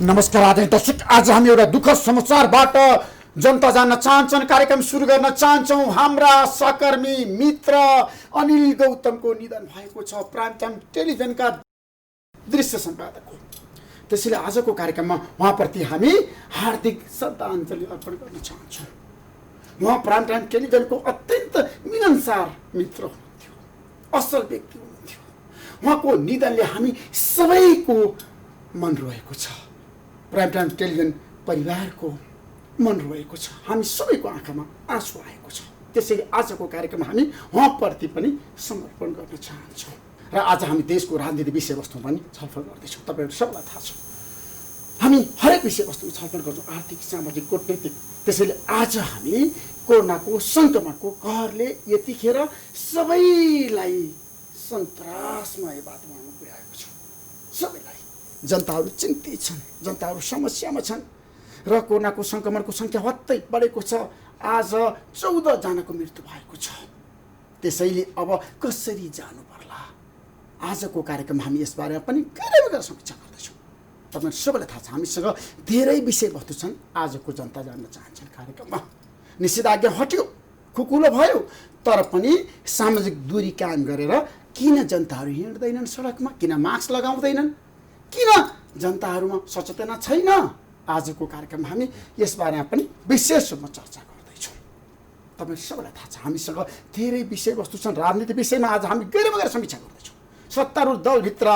नमस्कार आदरणीय दर्शक, आज हामी एउटा दुःखद समाचारबाट जनता जान्न चाहन्छन् कार्यक्रम सुरु गर्न चाहन्छौँ। हाम्रा सहकर्मी मित्र अनिल गौतमको निधन भएको छ, प्राइम टाइम टेलिभिजनका दृश्य सम्पादक हो। त्यसैले आजको कार्यक्रममा उहाँप्रति हामी हार्दिक श्रद्धाञ्जली अर्पण गर्न चाहन्छौँ। उहाँ प्राइम टाइम टेलिभिजनको अत्यन्त मिलनसार मित्र हुनुहुन्थ्यो, असल व्यक्ति हुनुहुन्थ्यो। उहाँको निधनले हामी सबैको मन रोएको छ, प्राइम टाइम टेलिभिजन परिवारको मन रोएको छ, हामी सबैको आँखामा आँसु आएको छ। त्यसैले आजको कार्यक्रम हामी उहाँप्रति पनि समर्पण गर्न चाहन्छौँ र आज हामी देशको राजनीतिक विषयवस्तु पनि छलफल गर्दैछौँ। तपाईँहरू सबैलाई थाहा छ, हामी हरेक विषयवस्तुमा छलफल गर्छौँ, आर्थिक, सामाजिक, कूटनीतिक। त्यसैले आज हामी कोरोनाको सङ्क्रमणको कहरले यतिखेर सबैलाई सन्तासमय वातावरणमा पुर्याएको छ। सबैलाई जनताहरू चिन्तित छन्, जनताहरू समस्यामा छन् र कोरोनाको सङ्क्रमणको सङ्ख्या हत्तै बढेको छ। आज 14 जनाको मृत्यु भएको छ। त्यसैले अब कसरी जानु पर्ला? आजको कार्यक्रम हामी यसबारेमा पनि गहिरो समीक्षा गर्दैछौँ। तपाईँ सबैलाई थाहा छ, हामीसँग धेरै विषयवस्तु छन्। आजको जनता जान्न चाहन्छन् कार्यक्रममा निषेधाज्ञा हट्यो, खुकुलो भयो, तर पनि सामाजिक दूरी कायम गरेर किन जनताहरू हिँड्दैनन् सडकमा, किन मास्क लगाउँदैनन्, किन जनताहरूमा सचेतना छैन? आजको कार्यक्रममा हामी यसबारेमा पनि विशेष रूपमा चर्चा गर्दैछौँ। तपाईँ सबैलाई थाहा छ, हामीसँग धेरै विषयवस्तु छन्। राजनीतिक विषयमा आज हामी गहिरो समीक्षा गर्दैछौँ। सत्तारूढ दलभित्र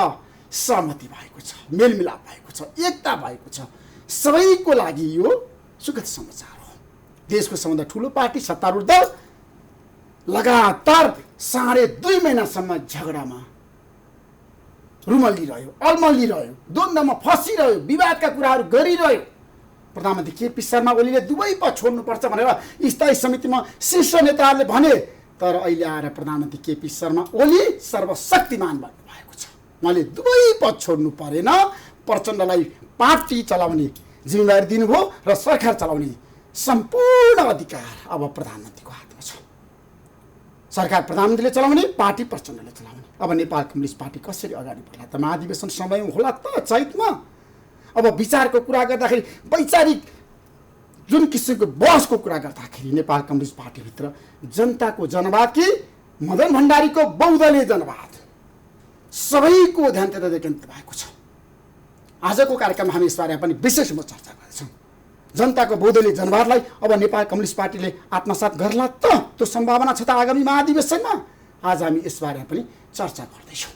सहमति भएको छ, मेलमिलाप भएको छ, एकता भएको छ। सबैको लागि यो सुखद समाचार हो। देशको सबभन्दा ठुलो पार्टी सत्तारूढ दल लगातार 2.5 महिनासम्म झगडामा रुमल्लिरह्यो, अल्मल्लिरह्यो, द्वन्द्वमा फसिरह्यो, विवादका कुराहरू गरिरह्यो। प्रधानमन्त्री केपी शर्मा ओलीले दुवै पक्ष छोड्नुपर्छ भनेर स्थायी समितिमा शीर्ष नेताहरूले भने, तर अहिले आएर प्रधानमन्त्री केपी शर्मा ओली सर्वशक्तिमान बन्नु भएको छ। उहाँले दुवै पक्ष छोड्नु परेन, प्रचण्डलाई पार्टी चलाउने जिम्मेवारी दिनुभयो र सरकार चलाउने सम्पूर्ण अधिकार अब प्रधानमन्त्रीको हातमा छ। सरकार प्रधानमन्त्रीले चलाउने, पार्टी प्रचण्डले चलाउने। अब नेपाल कम्युनिस्ट पार्टी कसरी अगाडि बढ्ला त? महाधिवेशन समय होला त चैतमा। अब विचारको कुरा गर्दाखेरि, वैचारिक जुन किसिमको बहसको कुरा गर्दाखेरि नेपाल कम्युनिस्ट पार्टीभित्र जनताको जनवाद कि मदन भण्डारीको बहुदलीय जनवाद, सबैको ध्यान त्यता केन्द्रित भएको छ। आजको कार्यक्रममा हामी यसबारे पनि विशेष रूपमा चर्चा गर्दैछौँ। जनताको बहुदलीय जनवादलाई अब नेपाल कम्युनिस्ट पार्टीले आत्मसात गर्ला त? त्यो सम्भावना छ त आगामी महाधिवेशनमा? आज हामी यसबारे पनि चर्चा गर्दैछौँ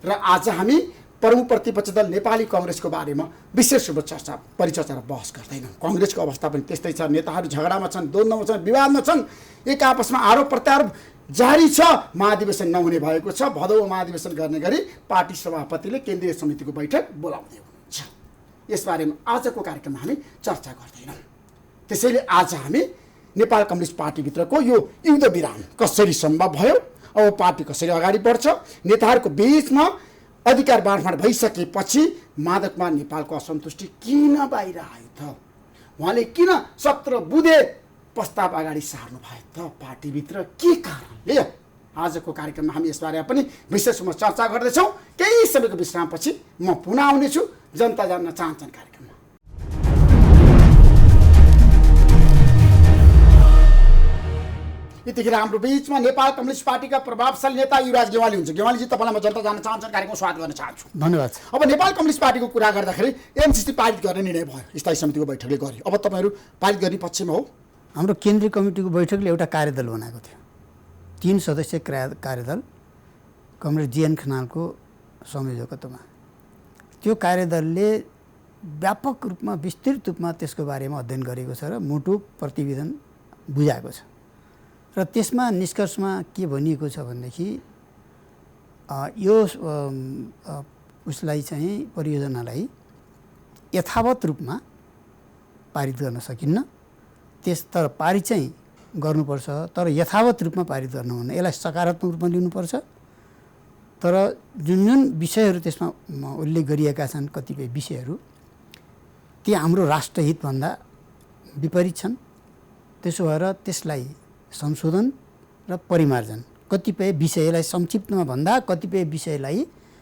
र आज हामी प्रमुख प्रतिपक्ष दल नेपाली काङ्ग्रेसको बारेमा विशेष रूपमा परिचर्चा र बहस गर्दैनौँ। काङ्ग्रेसको अवस्था पनि त्यस्तै छ। नेताहरू झगडामा छन्, द्वन्द्वमा छन्, विवादमा छन्, एक आपसमा आरोप प्रत्यारोप जारी छ। महाधिवेशन नहुने भएको छ। भदौ महाधिवेशन गर्ने गरी पार्टी सभापतिले केन्द्रीय समितिको बैठक बोलाउँदै हुनुहुन्छ। यसबारेमा आजको कार्यक्रममा हामी चर्चा गर्दैनौँ। त्यसैले आज हामी नेपाल कम्युनिस्ट पार्टीभित्रको यो युद्ध विराम कसरी सम्भव भयो, अब पार्टी कसरी अगाडि बढ्छ, नेताहरूको बिचमा अधिकार बाँडफाँड भइसकेपछि माधवमा नेपालको असन्तुष्टि किन बाहिर आयो त? उहाँले किन 17 बुँदे प्रस्ताव अगाडि सार्नु भयो त? पार्टीभित्र के कारणले? आजको कार्यक्रममा हामी यसबारे पनि विशेष रूपमा चर्चा गर्दैछौँ। केही समयको विश्रामपछि म पुनः आउनेछु जनता जान्न चाहन्छन् कार्यक्रममा। यतिखेर हाम्रो बिचमा नेपाल कम्युनिस्ट पार्टीका प्रभावशाली नेता युवराज गेवाली हुन्छ। गेवालीजी, तपाईँलाई म जनता जान्न चाहन्छन् कार्यक्रममा स्वागत गर्न चाहन्छु। धन्यवाद। अब नेपाल कम्युनिस्ट पार्टीको कुरा गर्दाखेरि एमसिसी पारित गर्ने निर्णय भयो, स्थायी समितिको बैठकले गर्यो। अब तपाईँहरू पारित गर्ने पक्षमा हो? हाम्रो केन्द्रीय कमिटीको बैठकले एउटा कार्यदल बनाएको थियो, 3 सदस्यीय कार्यदल, कमरेड जीएन खनालको संयोजकत्वमा। त्यो कार्यदलले व्यापक रूपमा, विस्तृत रूपमा त्यसको बारेमा अध्ययन गरेको छ र मोटो प्रतिवेदन बुझाएको छ र त्यसमा निष्कर्षमा के भनिएको छ भनेदेखि यो उसलाई चाहिँ परियोजनालाई यथावत रूपमा पारित गर्न सकिन्न। तर पारित चाहिँ गर्नुपर्छ, तर यथावत रूपमा पारित गर्नु हुन्न। यसलाई सकारात्मक रूपमा लिनुपर्छ। तर जुन विषयहरू त्यसमा उल्लेख गरिएका छन्, कतिपय विषयहरू ती हाम्रो राष्ट्रहितभन्दा विपरीत छन्। त्यसो भएर त्यसलाई संशोधन र परिमार्जन, कतिपय विषयलाई संक्षिप्तमा भन्दा कतिपय विषयलाई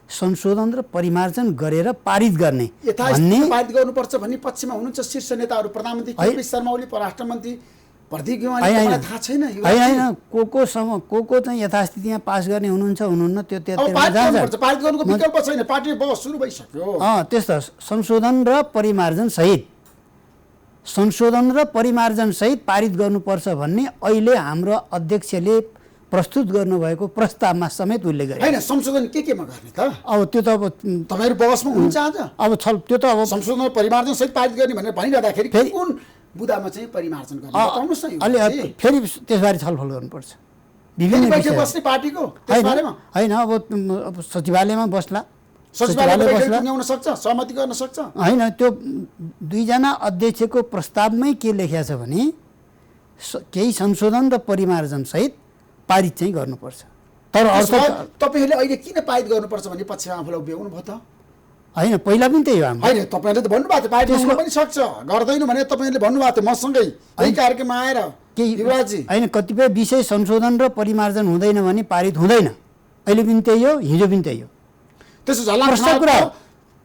संशोधन र परिमार्जन गरेर पारित गर्ने भन्ने पारित गर्नुपर्छ भन्ने पक्षमा हुनुहुन्छ शीर्ष नेताहरू, प्रधानमन्त्री केपी शर्मा ओली, परराष्ट्र मन्त्री प्रदीप ग्यावाली, थाहा छैन? होइन, को चाहिँ यथास्थितिमा पास गर्ने हुनुहुन्छ हुनुहुन्न त्यो पारित गर्नुको विकल्प छैन, पार्टी बहस सुरु भइसक्यो। त्यस्तो संशोधन र परिमार्जन सहित पारित गर्नुपर्छ भन्ने अहिले हाम्रो अध्यक्षले प्रस्तुत गर्नुभएको प्रस्तावमा समेत उल्लेख गरे। हैन, संशोधन केमा गर्ने त? अब त्यो त अब तपाईहरु बहसमा हुनुहुन्छ आज। अब त्यो त अब संशोधन परिमार्जन सहित पारित गर्ने भनेर भनिरहँदाखेरि कुन बुदामा चाहिँ परिमार्जन गर्ने बताउनुस् न। अलि फेरि त्यसबारे छलफल गर्नुपर्छ विभिन्न विषय बस्ने पार्टीको त्यसबारेमा। हैन, अब सचिवालयमा बस्ला, सचिवालयले टुङ्ग्याउन सक्छ, सहमति गर्न सक्छ। हैन, त्यो दुईजना अध्यक्षको प्रस्तावमै के लेखेको छ भने केही संशोधन र परिमार्जन सहित पारित चाहिँ गर्नुपर्छ। तर अर्थ तपाईहरुले अहिले किन पारित गर्नुपर्छ भन्ने पक्षमा आफूलाई उभ्याउनु भयो त? हैन, पहिला पनि त्यही हो हाम्रो। हैन, तपाईहरुले त भन्नुभएको थियो पारित हुन पनि सक्छ, गर्दैन भने तपाईहरुले भन्नुभएको थियो मसँगै यही कार्यक्रममा आएर युवराजजी। हैन, कतिपय विषय संशोधन र परिमार्जन हुँदैन भने पारित हुँदैन। अहिले पनि त्यही हो, हिजो पनि त्यही हो। त्यसो झल्ला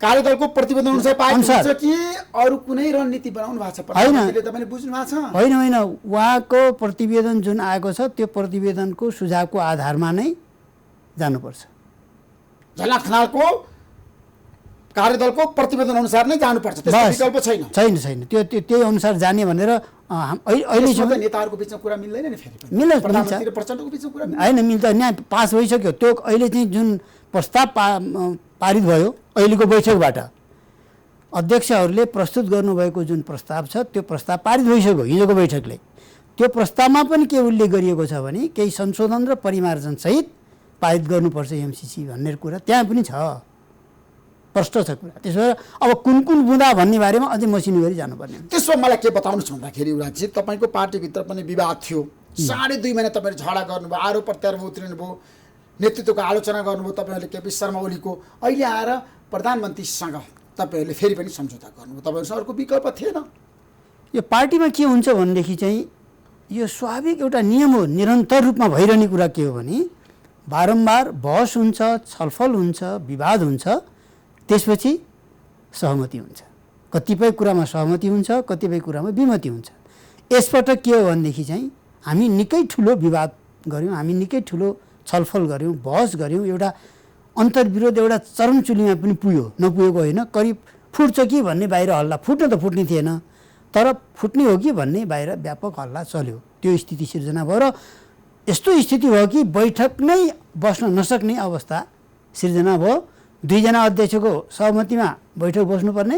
कार्यदलको प्रतिवेदन अनुसार पारित हुन्छ कि अरू कुनै रणनीति बनाउनु भएको छ? प्रधानमन्त्रीले तपाईले बुझ्नु भएको छ? होइन, उहाँको प्रतिवेदन जुन आएको छ त्यो प्रतिवेदनको सुझावको आधारमा नै जानुपर्छ। झलनाथ खनालको कार्यदलको प्रतिवेदन अनुसार नै जानुपर्छ, त्यसको विकल्प छैन? छैन, त्यही अनुसार जाने भनेर अहिले नेताहरूको बिचमा कुरा मिल्दैन नि? फेरि मिल्छ, प्रधानमन्त्री र प्रचण्डको बिचमा कुरा हैन, मिल्छ। न्याय पास भइसक्यो। त्यो अहिले चाहिँ जुन प्रस्ताव पारित भयो अहिलेको बैठकबाट, अध्यक्षहरूले प्रस्तुत गर्नुभएको जुन प्रस्ताव छ त्यो प्रस्ताव पारित भइसक्यो हिजोको बैठकले। त्यो प्रस्तावमा पनि के उल्लेख गरिएको छ भने केही संशोधन र परिमार्जन सहित पारित गर्नुपर्छ एमसिसी भन्ने कुरा त्यहाँ पनि छ, प्रष्ट छ कुरा। त्यसो भए अब कुन बुँदा भन्ने बारेमा अझै मसिनो गरी जानुपर्ने। त्यसो मलाई के बताउनुहोस् भन्दाखेरि युवराजजी, तपाईँको पार्टीभित्र पनि विवाद थियो, 2.5 महिना तपाईँले झगडा गर्नुभयो, आरोप प्रत्यारोप उत्रिनुभयो, नेतृत्वको आलोचना गर्नुभयो तपाईँहरूले केपी शर्मा ओलीको। अहिले आएर प्रधानमन्त्रीसँग तपाईँहरूले फेरि पनि सम्झौता गर्नुभयो, तपाईँहरूसँग अर्को विकल्प थिएन? यो पार्टीमा के हुन्छ भनेदेखि चाहिँ यो स्वाभाविक एउटा नियम हो, निरन्तर रूपमा भइरहने कुरा के हो भने बारम्बार बहस हुन्छ, छलफल हुन्छ, विवाद हुन्छ, त्यसपछि सहमति हुन्छ। कतिपय कुरामा सहमति हुन्छ, कतिपय कुरामा विमति हुन्छ। यसपटक के हो भनेदेखि चाहिँ हामी निकै ठुलो विवाद गऱ्यौँ, हामी निकै ठुलो छलफल गऱ्यौँ, बहस गऱ्यौँ, एउटा अन्तर्विरोध एउटा चरमचुलीमा पनि पुग्यो, नपुगेको होइन। करिब फुट्छ कि भन्ने बाहिर हल्ला, फुट्न त फुट्ने थिएन तर फुट्ने हो कि भन्ने बाहिर व्यापक हल्ला चल्यो। त्यो स्थिति सिर्जना भयो र यस्तो स्थिति भयो कि बैठक नै बस्न नसक्ने अवस्था सिर्जना भयो। दुईजना अध्यक्षको सहमतिमा बैठक बस्नुपर्ने,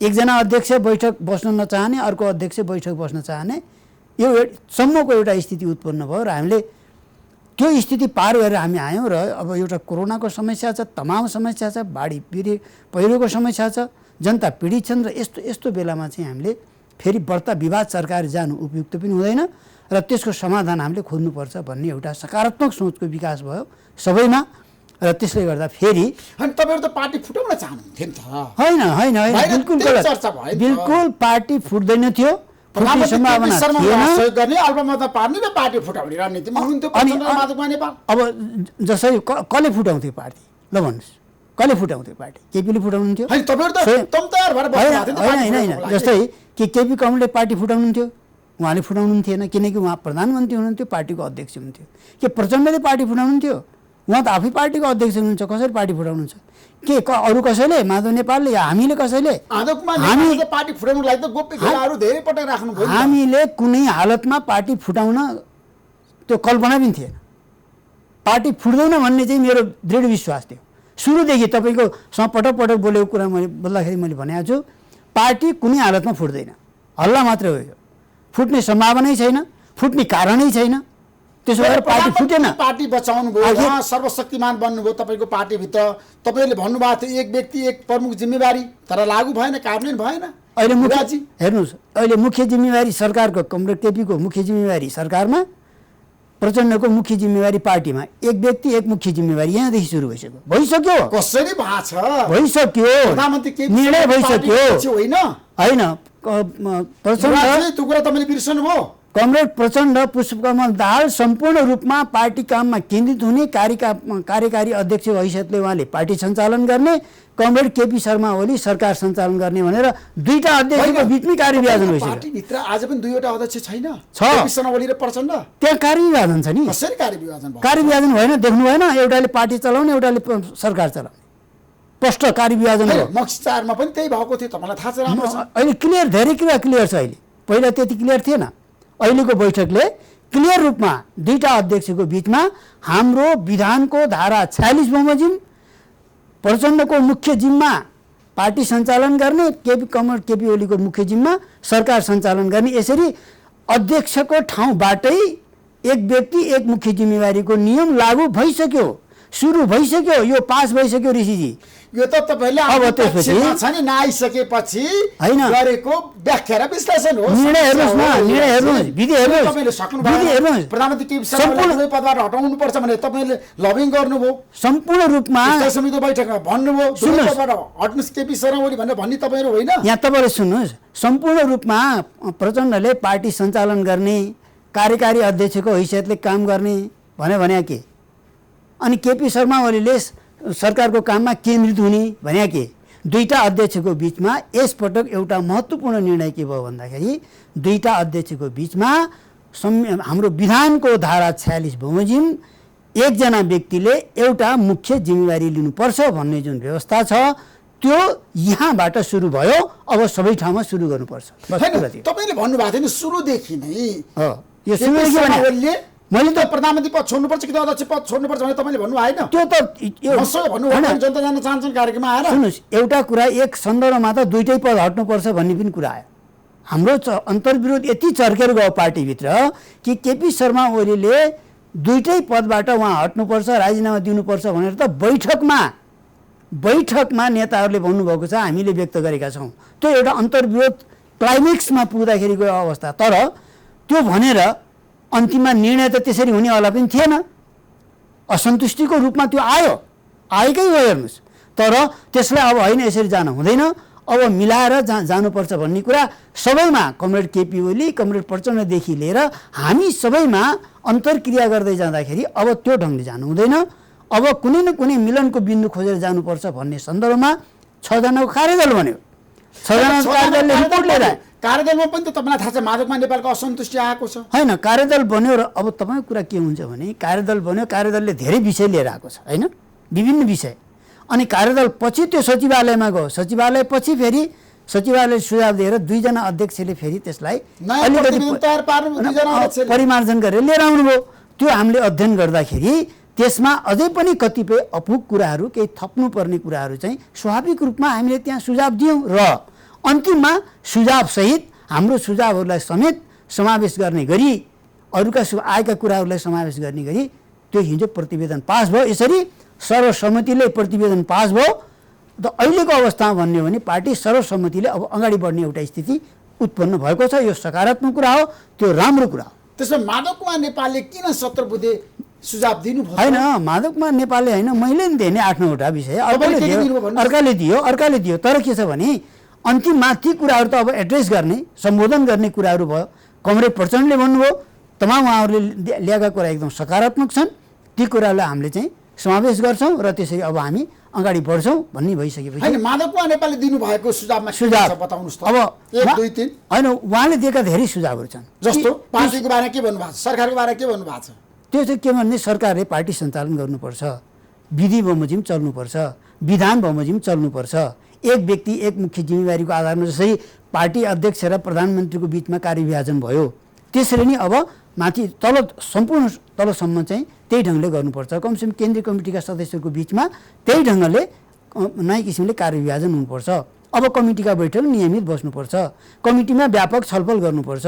एकजना अध्यक्ष बैठक बस्न नचाहने, अर्को अध्यक्ष बैठक बस्न चाहने, यो सम्मको एउटा स्थिति उत्पन्न भयो र हामीले त्यो स्थिति पार गरेर हामी आयौँ। र अब एउटा कोरोनाको समस्या छ, तमाम समस्या छ, बाढी पहिरोको समस्या छ, जनता पीडित छन्, र यस्तो बेलामा चाहिँ हामीले फेरि बढ्ता विवाद सरकार जानु उपयुक्त पनि हुँदैन र त्यसको समाधान हामीले खोज्नुपर्छ भन्ने एउटा सकारात्मक सोचको विकास भयो सबैमा। र त्यसले गर्दा फेरि तपाईहरु त पार्टी फुटाउन चाहनुहुन्थ्यो नि त? होइन, बिल्कुल पार्टी फुट्दैन थियो, फुट्ने सम्भावना थिएन। अल्पमतमा पार्ने र पार्टी फुटाउने रणनीतिमा हुनुहुन्थ्यो माधवकुमार नेपाल। अब जसरी कसले फुटाउँथ्यो पार्टी, ल भन्नुहोस्, कसले फुटाउँथ्यो पार्टी? केपीले फुटाउनुहुन्थ्यो? होइन, जस्तै केपी कमलले पार्टी फुटाउनुहुन्थ्यो, उहाँले फुटाउनु थिएन किनकि उहाँ प्रधानमन्त्री हुनुहुन्थ्यो, पार्टीको अध्यक्ष हुनुहुन्थ्यो। के प्रचण्डले पार्टी फुटाउनुहुन्थ्यो? उहाँ त आफै पार्टीको अध्यक्ष हुनुहुन्छ, कसरी पार्टी फुटाउनुहुन्छ? के अरू कसैले, माधव नेपालले या हामीले कसैले? हामीले कुनै हालतमा पार्टी फुटाउन त्यो कल्पना पनि थिएन। पार्टी फुट्दैन भन्ने चाहिँ मेरो दृढ विश्वास थियो सुरुदेखि। तपाईँको पटक बोलेको कुरा मैले बोल्दाखेरि मैले भनेको छु, पार्टी कुनै हालतमा फुट्दैन, हल्ला मात्रै हो यो, फुट्ने सम्भावनै छैन, फुट्ने कारणै छैन। त्यसो भएर पार्टी फुटेन। पार्टी बचाउनु भयो, सर्वशक्तिमान बन्नुभयो तपाईँको पार्टीभित्र। तपाईँले भन्नुभएको थियो एक व्यक्ति एक प्रमुख जिम्मेवारी, तर लागू भएन, कार्यान्वयन भएन। अहिले हेर्नुहोस्, अहिले मुख्य जिम्मेवारी सरकारको, कमरेड केपीको मुख्य जिम्मेवारी सरकारमा, प्रचण्डको मुख्य जिम्मेवारी पार्टीमा। एक व्यक्ति एक मुख्य जिम्मेवारी यहाँदेखि सुरु भइसक्यो। कसरी भएको छ? भइसक्यो, निर्णय भइसक्यो। होइन प्रचण्ड त्यो कुरा तपाईँले बिर्सनु भयो। कमरेड प्रचण्ड पुष्पकमल दाहाल सम्पूर्ण रूपमा पार्टी काममा केन्द्रित हुने कार्यकारी अध्यक्ष हैसियतले उहाँले पार्टी सञ्चालन गर्ने, कमरेड केपी शर्मा ओली सरकार सञ्चालन गर्ने भनेर दुईटा अध्यक्षको बिचमै कार्यविभाजन भइसक्यो। पार्टीभित्र आज पनि दुईवटा अध्यक्ष छैन, छ। केपी शर्मा ओली र प्रचण्ड। त्यहाँ कार्यविभाजन छ नि। कसरी कार्यविभाजन भयो? कार्यविभाजन भएन, देख्नु भएन? एउटाले पार्टी चलाउने, एउटाले सरकार चलाउने, स्पष्ट कार्यविभाजन हो। मक्सी 4 मा पनि त्यही भएको थियो, तपाईँलाई थाहा छ राम्रो छ। अहिले क्लियर, धेरै कुरा क्लियर छ अहिले, पहिला त्यति क्लियर थिएन। अहिलेको बैठकले क्लियर रूपमा दुईटा अध्यक्षको बिचमा हाम्रो विधानको धारा 46 बमोजिम प्रचण्डको मुख्य जिम्मा पार्टी सञ्चालन गर्ने, केपी ओलीको मुख्य जिम्मा सरकार सञ्चालन गर्ने, यसरी अध्यक्षको ठाउँबाटै एक व्यक्ति एक मुख्य जिम्मेवारीको नियम लागू भइसक्यो, सुरु भइसक्यो, यो पास भइसक्यो ऋषिजी। यो त तपाईले अब त्यसपछि नआइसकेपछि हैन गरेको व्याख्या र विश्लेषण हो। निर्णय हेर्नुस् न, निर्णय हेर्नुस्, विधि हेर्नुस्, तपाईले सक्नु विधि भयो। हेर्नुस्। प्रधानमन्त्री केपी शर्मा ओलीलाई पदबाट हटाउनु पर्छ भने तपाईले लबिङ गर्नुभयो, सम्पूर्ण रूपमा स्थायी समिति बैठकमा भन्नुभयो सुन्नुहोस्। पदबाट हट्नुस् केपी शर्मा ओली भनेर भन्ने तपाईहरु होइन। यहाँ तपाईँले सुन्नुहोस्, सम्पूर्ण रूपमा प्रचण्डले पार्टी सञ्चालन गर्ने, कार्यकारी अध्यक्षको हैसियतले काम गर्ने भने के, अनि केपी शर्मा ओलीले सरकारको काममा केन्द्रित हुने भने के। दुईटा अध्यक्षको बिचमा यसपटक एउटा महत्त्वपूर्ण निर्णय के भयो भन्दाखेरि दुईटा अध्यक्षको बिचमा हाम्रो विधानको धारा 46 बमोजिम एकजना व्यक्तिले एउटा मुख्य जिम्मेवारी लिनुपर्छ भन्ने जुन व्यवस्था छ त्यो यहाँबाट सुरु भयो। अब सबै ठाउँमा सुरु गर्नुपर्छ। तपाईले भन्नुभएको थियो नि सुरुदेखि नै यो सुरुदेखि भने मैले त प्रधानमन्त्री पद छोड्नुपर्छ कि अध्यक्ष पद छोड्नुपर्छ भने तपाईले भन्नु भएन। त्यो त जनता जान्न चाहन्छन् कार्यक्रममा आएर। सुन्नुहोस्, एउटा कुरा एक सन्दर्भमा त दुईटै पद हट्नुपर्छ भन्ने पनि कुरा आयो। हाम्रो अन्तर्विरोध यति चर्केर गयो पार्टीभित्र कि केपी शर्मा ओलीले दुईटै पदबाट उहाँ हट्नुपर्छ, राजीनामा दिनुपर्छ भनेर त बैठकमा नेताहरूले भन्नुभएको छ, हामीले व्यक्त गरेका छौँ। त्यो एउटा अन्तर्विरोध क्लाइमेक्समा पुग्दाखेरिको अवस्था। तर त्यो भनेर अन्तिममा निर्णय त त्यसरी हुनेवाला पनि थिएन, असन्तुष्टिको रूपमा त्यो आएकै हो हेर्नुहोस्। तर त्यसलाई अब होइन यसरी जान हुँदैन, अब मिलाएर जानुपर्छ भन्ने कुरा सबैमा कमरेड केपी ओली, कमरेड प्रचण्डदेखि लिएर हामी सबैमा अन्तर्क्रिया गर्दै जाँदाखेरि अब त्यो ढङ्गले जानु हुँदैन। अब कुनै न कुनै मिलनको बिन्दु खोजेर जानुपर्छ भन्ने सन्दर्भमा 6 जनाको कार्यदल बन्यो। 6 जनाको कार्यदलले रिपोर्ट लिएर कार्यदलमा पनि त तपाईँलाई थाहा छ माधवमा नेपालको असन्तुष्टि आएको छ। होइन, कार्यदल बन्यो र अब तपाईँको कुरा के हुन्छ भने कार्यदल बन्यो, कार्यदलले धेरै विषय लिएर आएको छ होइन, विभिन्न विषय। अनि कार्यदल पछि त्यो सचिवालयमा गयो, सचिवालय पछि फेरि सचिवालयले सुझाव दिएर 2 जना अध्यक्षले फेरि त्यसलाई परिमार्जन गरेर लिएर आउनुभयो। त्यो हामीले अध्ययन गर्दाखेरि त्यसमा अझै पनि कतिपय अपुग कुराहरू, केही थप्नुपर्ने कुराहरू चाहिँ स्वाभाविक रूपमा हामीले त्यहाँ सुझाव दियौँ र अन्तिममा सुझावसहित हाम्रो सुझावहरूलाई समेत समावेश गर्ने गरी अरूका आएका कुराहरूलाई समावेश गर्ने गरी त्यो हिजो प्रतिवेदन पास भयो। यसरी सर्वसम्मतिले प्रतिवेदन पास भयो। त अहिलेको अवस्थामा भन्ने हो भने पार्टी सर्वसम्मतिले अब अगाडि बढ्ने एउटा स्थिति उत्पन्न भएको छ। यो सकारात्मक कुरा हो, त्यो राम्रो कुरा हो। त्यसमा माधव कुमार नेपालले किन 17 बुँदे सुझाव दिनुभयो? होइन, माधव कुमार नेपालले होइन, मैले नि दिएँ नि 8-9वटा विषय, अर्काले दियो। तर के छ भने अन्तिममा ती कुराहरू त अब एड्रेस गर्ने, सम्बोधन गर्ने कुराहरू भयो। कमरेड प्रचण्डले भन्नुभयो, तमाम उहाँहरूले ल्याएका कुरा एकदम सकारात्मक छन्, ती कुराहरूलाई हामीले चाहिँ समावेश गर्छौँ र त्यसरी अब हामी अगाडि बढ्छौँ भन्ने भइसकेपछि होइन, माधव कुमार नेपालले दिनुभएको सुझावमा बताउनुहोस् त। अब 1, 2, 3 होइन, उहाँले दिएका धेरै सुझावहरू छन्। जस्तो पार्टीको बारेमा के भन्नुभएको छ, सरकारको बारेमा के भन्नुभएको छ? त्यो चाहिँ के भन्ने, सरकारले पार्टी सञ्चालन गर्नुपर्छ, विधि बमोजिम चल्नुपर्छ, विधान बमोजिम चल्नुपर्छ, एक व्यक्ति एक मुख्य जिम्मेवारीको आधारमा जसरी पार्टी अध्यक्ष र प्रधानमन्त्रीको बिचमा कार्यविभाजन भयो त्यसरी नै अब माथि सम्पूर्ण तलसम्म चाहिँ त्यही ढङ्गले गर्नुपर्छ। कमसेकम केन्द्रीय कमिटीका सदस्यहरूको बिचमा त्यही ढङ्गले नयाँ किसिमले कार्यविभाजन हुनुपर्छ। अब कमिटीका बैठक नियमित बस्नुपर्छ, कमिटीमा व्यापक छलफल गर्नुपर्छ,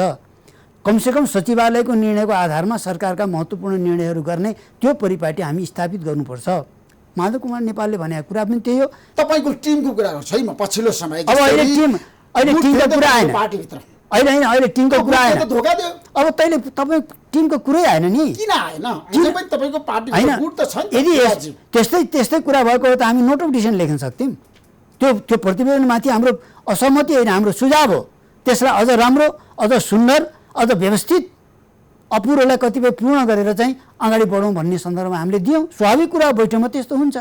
कमसेकम सचिवालयको निर्णयको आधारमा सरकारका महत्त्वपूर्ण निर्णयहरू गर्ने त्यो परिपाटी हामी स्थापित गर्नुपर्छ। माधव कुमार नेपालले भनेको कुरा पनि त्यही हो। तपाईँको टिमको कुरा गर्छु है म पछिल्लो समय। अब अहिले टिमको कुरा आएन, पार्टीभित्र अहिले टिमको कुरा आएन। धोका दियो अब तपाईँ टिमको कुरै आएन नि, किन आएन? तपाईँको पार्टीको गुट त छ नि। यदि त्यस्तै कुरा भएको हो त हामी नोट अफ डिसिसन लेख्न सक्थ्यौँ। त्यो प्रतिवेदनमाथि हाम्रो असहमति होइन, हाम्रो सुझाव हो। त्यसलाई अझ राम्रो, अझ सुन्दर, अझ व्यवस्थित अपुरोलाई कतिपय पूर्ण गरेर चाहिँ अगाडि बढौँ भन्ने सन्दर्भमा हामीले दियौँ। स्वाभाविक कुरा बैठकमा त्यस्तो हुन्छ।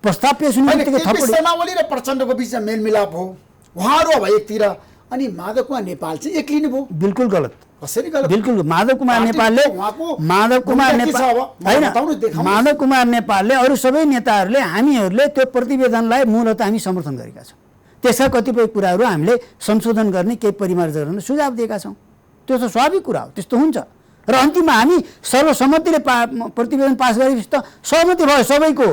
प्रस्ताव पेश हुने बित्तिकै थप्पड ओली र प्रचण्डको बिचमा मेलमिलाप हो, उहाँहरू अब एकतिर अनि माधव कुमार नेपाल चाहिँ एक्लिनु भयो। बिल्कुल गलत। कसरी गलत? बिल्कुल माधव कुमार नेपालले माधव कुमार नेपालले अरू सबै नेताहरूले हामीहरूले त्यो प्रतिवेदनलाई मूलतः हामी समर्थन गरेका छौँ। त्यसका कतिपय कुराहरू हामीले संशोधन गर्ने केही परिमार्जन गर्ने सुझाव दिएका छौँ। त्यो त स्वाभाविक कुरा हो, त्यस्तो हुन्छ। र अन्तिममा हामी सर्वसम्मतिले प्रतिवेदन पास गरेपछि त सहमति भयो सबैको।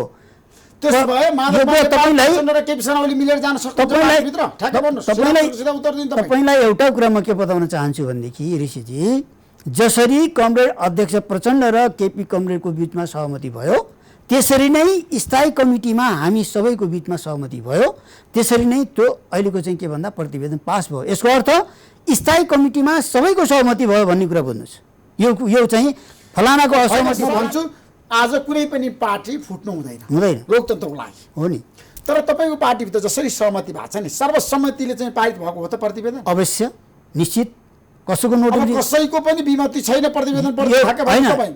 तपाईँलाई एउटा कुरा म के बताउन चाहन्छु भनेदेखि ऋषिजी, जसरी कमरेड अध्यक्ष प्रचण्ड र केपी कमरेडको बिचमा सहमति भयो, त्यसरी नै स्थायी कमिटीमा हामी सबैको बिचमा सहमति भयो। त्यसरी नै त्यो अहिलेको चाहिँ के भन्दा प्रतिवेदन पास भयो। यसको अर्थ स्थायी कमिटीमा सबैको सहमति भयो भन्ने कुरा बुझ्नुहोस्। यो चाहिँ फलानाको असहमति भन्छु। आज कुनै पनि पार्टी फुट्नु हुँदैन लोकतन्त्रको लागि हो नि। तर तपाईँको पार्टीभित्र जसरी सहमति भएको छ नि, सर्वसम्मतिले चाहिँ पारित भएको हो त प्रतिवेदन? अवश्य, निश्चित। कसैको नोट कसैको पनि विमति छैन प्रतिवेदन?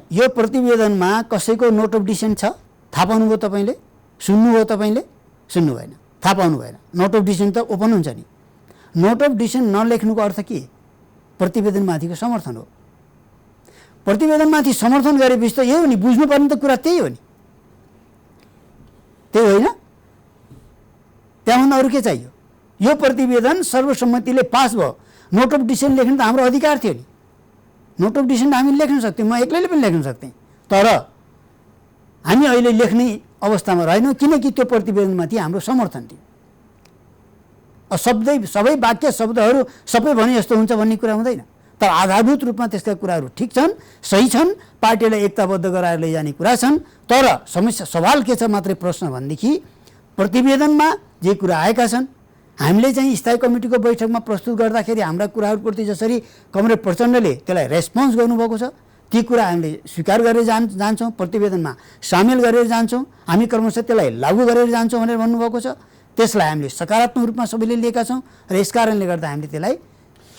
यो प्रतिवेदनमा कसैको नोट अफ डिसेन्ट छ? थाहा पाउनुभयो तपाईँले? सुन्नुभयो तपाईँले? सुन्नु भएन, थाहा पाउनु भएन। नोट अफ डिसेन्ट त ओपन हुन्छ नि। नोट अफ डिसेन्ट नलेख्नुको अर्थ के? प्रतिवेदनमाथिको समर्थन हो। प्रतिवेदनमाथि समर्थन गरेपछि त यही हो नि, बुझ्नुपर्ने त कुरा त्यही हो नि, त्यही होइन? त्यहाँभन्दा अरू के चाहियो? यो प्रतिवेदन सर्वसम्मतिले पास भयो। नोट अफ डिसेन्ट लेख्नु त हाम्रो अधिकार थियो नि। नोट अफ डिसेन्ट हामी लेख्न सक्थ्यौँ, म एक्लैले पनि लेख्न सक्थेँ। तर हामी अहिले लेख्ने अवस्थामा रहेनौँ किनकि त्यो प्रतिवेदनमाथि हाम्रो समर्थन थियो। सबै वाक्य शब्दहरू सबै भने जस्तो हुन्छ भन्ने कुरा हुँदैन। तर आधारभूत रूपमा त्यसका कुराहरू ठिक छन्, सही छन्, पार्टीलाई एकताबद्ध गराएर लैजाने कुरा छन्। तर समस्या सवाल के छ मात्रै प्रश्न भनेदेखि प्रतिवेदनमा जे कुरा आएका छन्, हामीले चाहिँ स्थायी कमिटीको बैठकमा प्रस्तुत गर्दाखेरि हाम्रा कुराहरूप्रति जसरी कमरेड प्रचण्डले त्यसलाई रेस्पोन्स गर्नुभएको छ, ती कुरा हामीले स्वीकार गरेर जान्छौँ, प्रतिवेदनमा सामेल गरेर जान्छौँ, हामी क्रमशः त्यसलाई लागू गरेर जान्छौँ भनेर भन्नुभएको छ। त्यसलाई हामीले सकारात्मक रूपमा सबैले लिएका छौँ र यस कारणले गर्दा हामीले त्यसलाई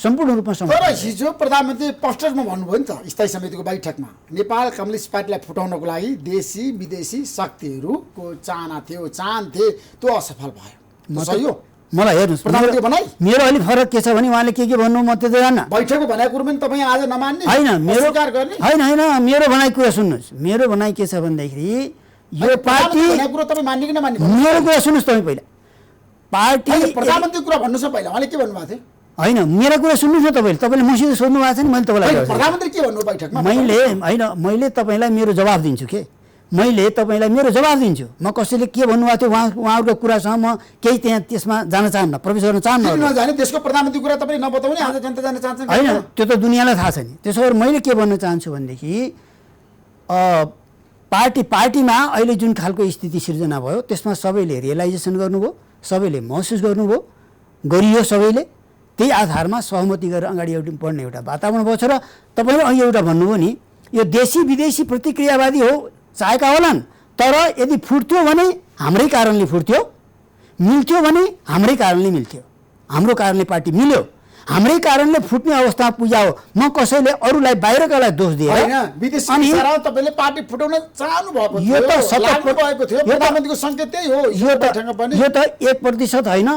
सम्पूर्ण रूपमा तर हिजो प्रधानमन्त्री पोस्टरमा भन्नुभयो नि त स्थायी समितिको बैठकमा, नेपाल कम्युनिस्ट पार्टीलाई फुटाउनको लागि देशी विदेशी शक्तिहरूको चाहना थियो, चाहन्थे, त्यो असफल भयो। सही हो? मलाई हेर्नुहोस्, प्रधानमन्त्री बनाई मेरो अलिक फरक के छ भने उहाँले के भन्नु म त्यो त जान्न। बैठकको भनेको कुरो पनि तपाईँ आज नमान्ने होइन, मेरो गर्ने होइन, मेरो भनाइ कुरा सुन्नुहोस्। मेरो भनाइ के छ भन्दाखेरि यो पार्टी कुरो तपाईँ मान्ने कि नमान्ने? मेरो कुरा सुन्नुहोस् तपाईँ पहिला। पार्टी प्रधानमन्त्री कुरा भन्नुहोस् न पहिला, उहाँले के भन्नुभएको थियो? होइन, मेरो कुरा सुन्नुहोस् न तपाईँले मसित सोध्नु भएको छ नि, मैले तपाईँलाई प्रधानमन्त्री के भन्नु बैठकमा? मैले तपाईँलाई मेरो जवाब दिन्छु के, मैले तपाईँलाई मेरो जवाब दिन्छु। म कसैले के भन्नुभएको थियो उहाँहरूको कुरासँग म केही त्यहाँ त्यसमा जान चाहन्न, प्रवेश गर्न चाहन्न। नजाने त्यसको प्रधानमन्त्री कुरा तपाईँ नबताउने, आज जनता जान चाहन्छ होइन, त्यो त दुनियाँलाई थाहा छ नि। त्यसो भएर मैले के भन्न चाहन्छु भनेदेखि पार्टीमा अहिले जुन खालको स्थिति सिर्जना भयो त्यसमा सबैले रियलाइजेसन गर्नुभयो, सबैले महसुस गर्नुभयो, गरियो सबैले। त्यही आधारमा सहमति गरेर अगाडि बढ्ने एउटा वातावरण भएको छ। र तपाईँले अहिले एउटा भन्नुभयो नि, यो देशी विदेशी प्रतिक्रियावादी हो, चाहेका होलान्, तर यदि फुट्थ्यो भने हाम्रै कारणले फुट्थ्यो, मिल्थ्यो भने हाम्रै कारणले मिल्थ्यो, हाम्रो कारणले पार्टी मिल्यो, हाम्रै कारणले फुट्ने अवस्थामा पुग्यो। म कसैले अरूलाई बाहिरकालाई दोष दिएर अनि तपाईँले पार्टी फुटाउन चाहनु भएको यो त भएको थियो, प्रधानमन्त्रीको सङ्केत त्यही हो। यो त 1% होइन,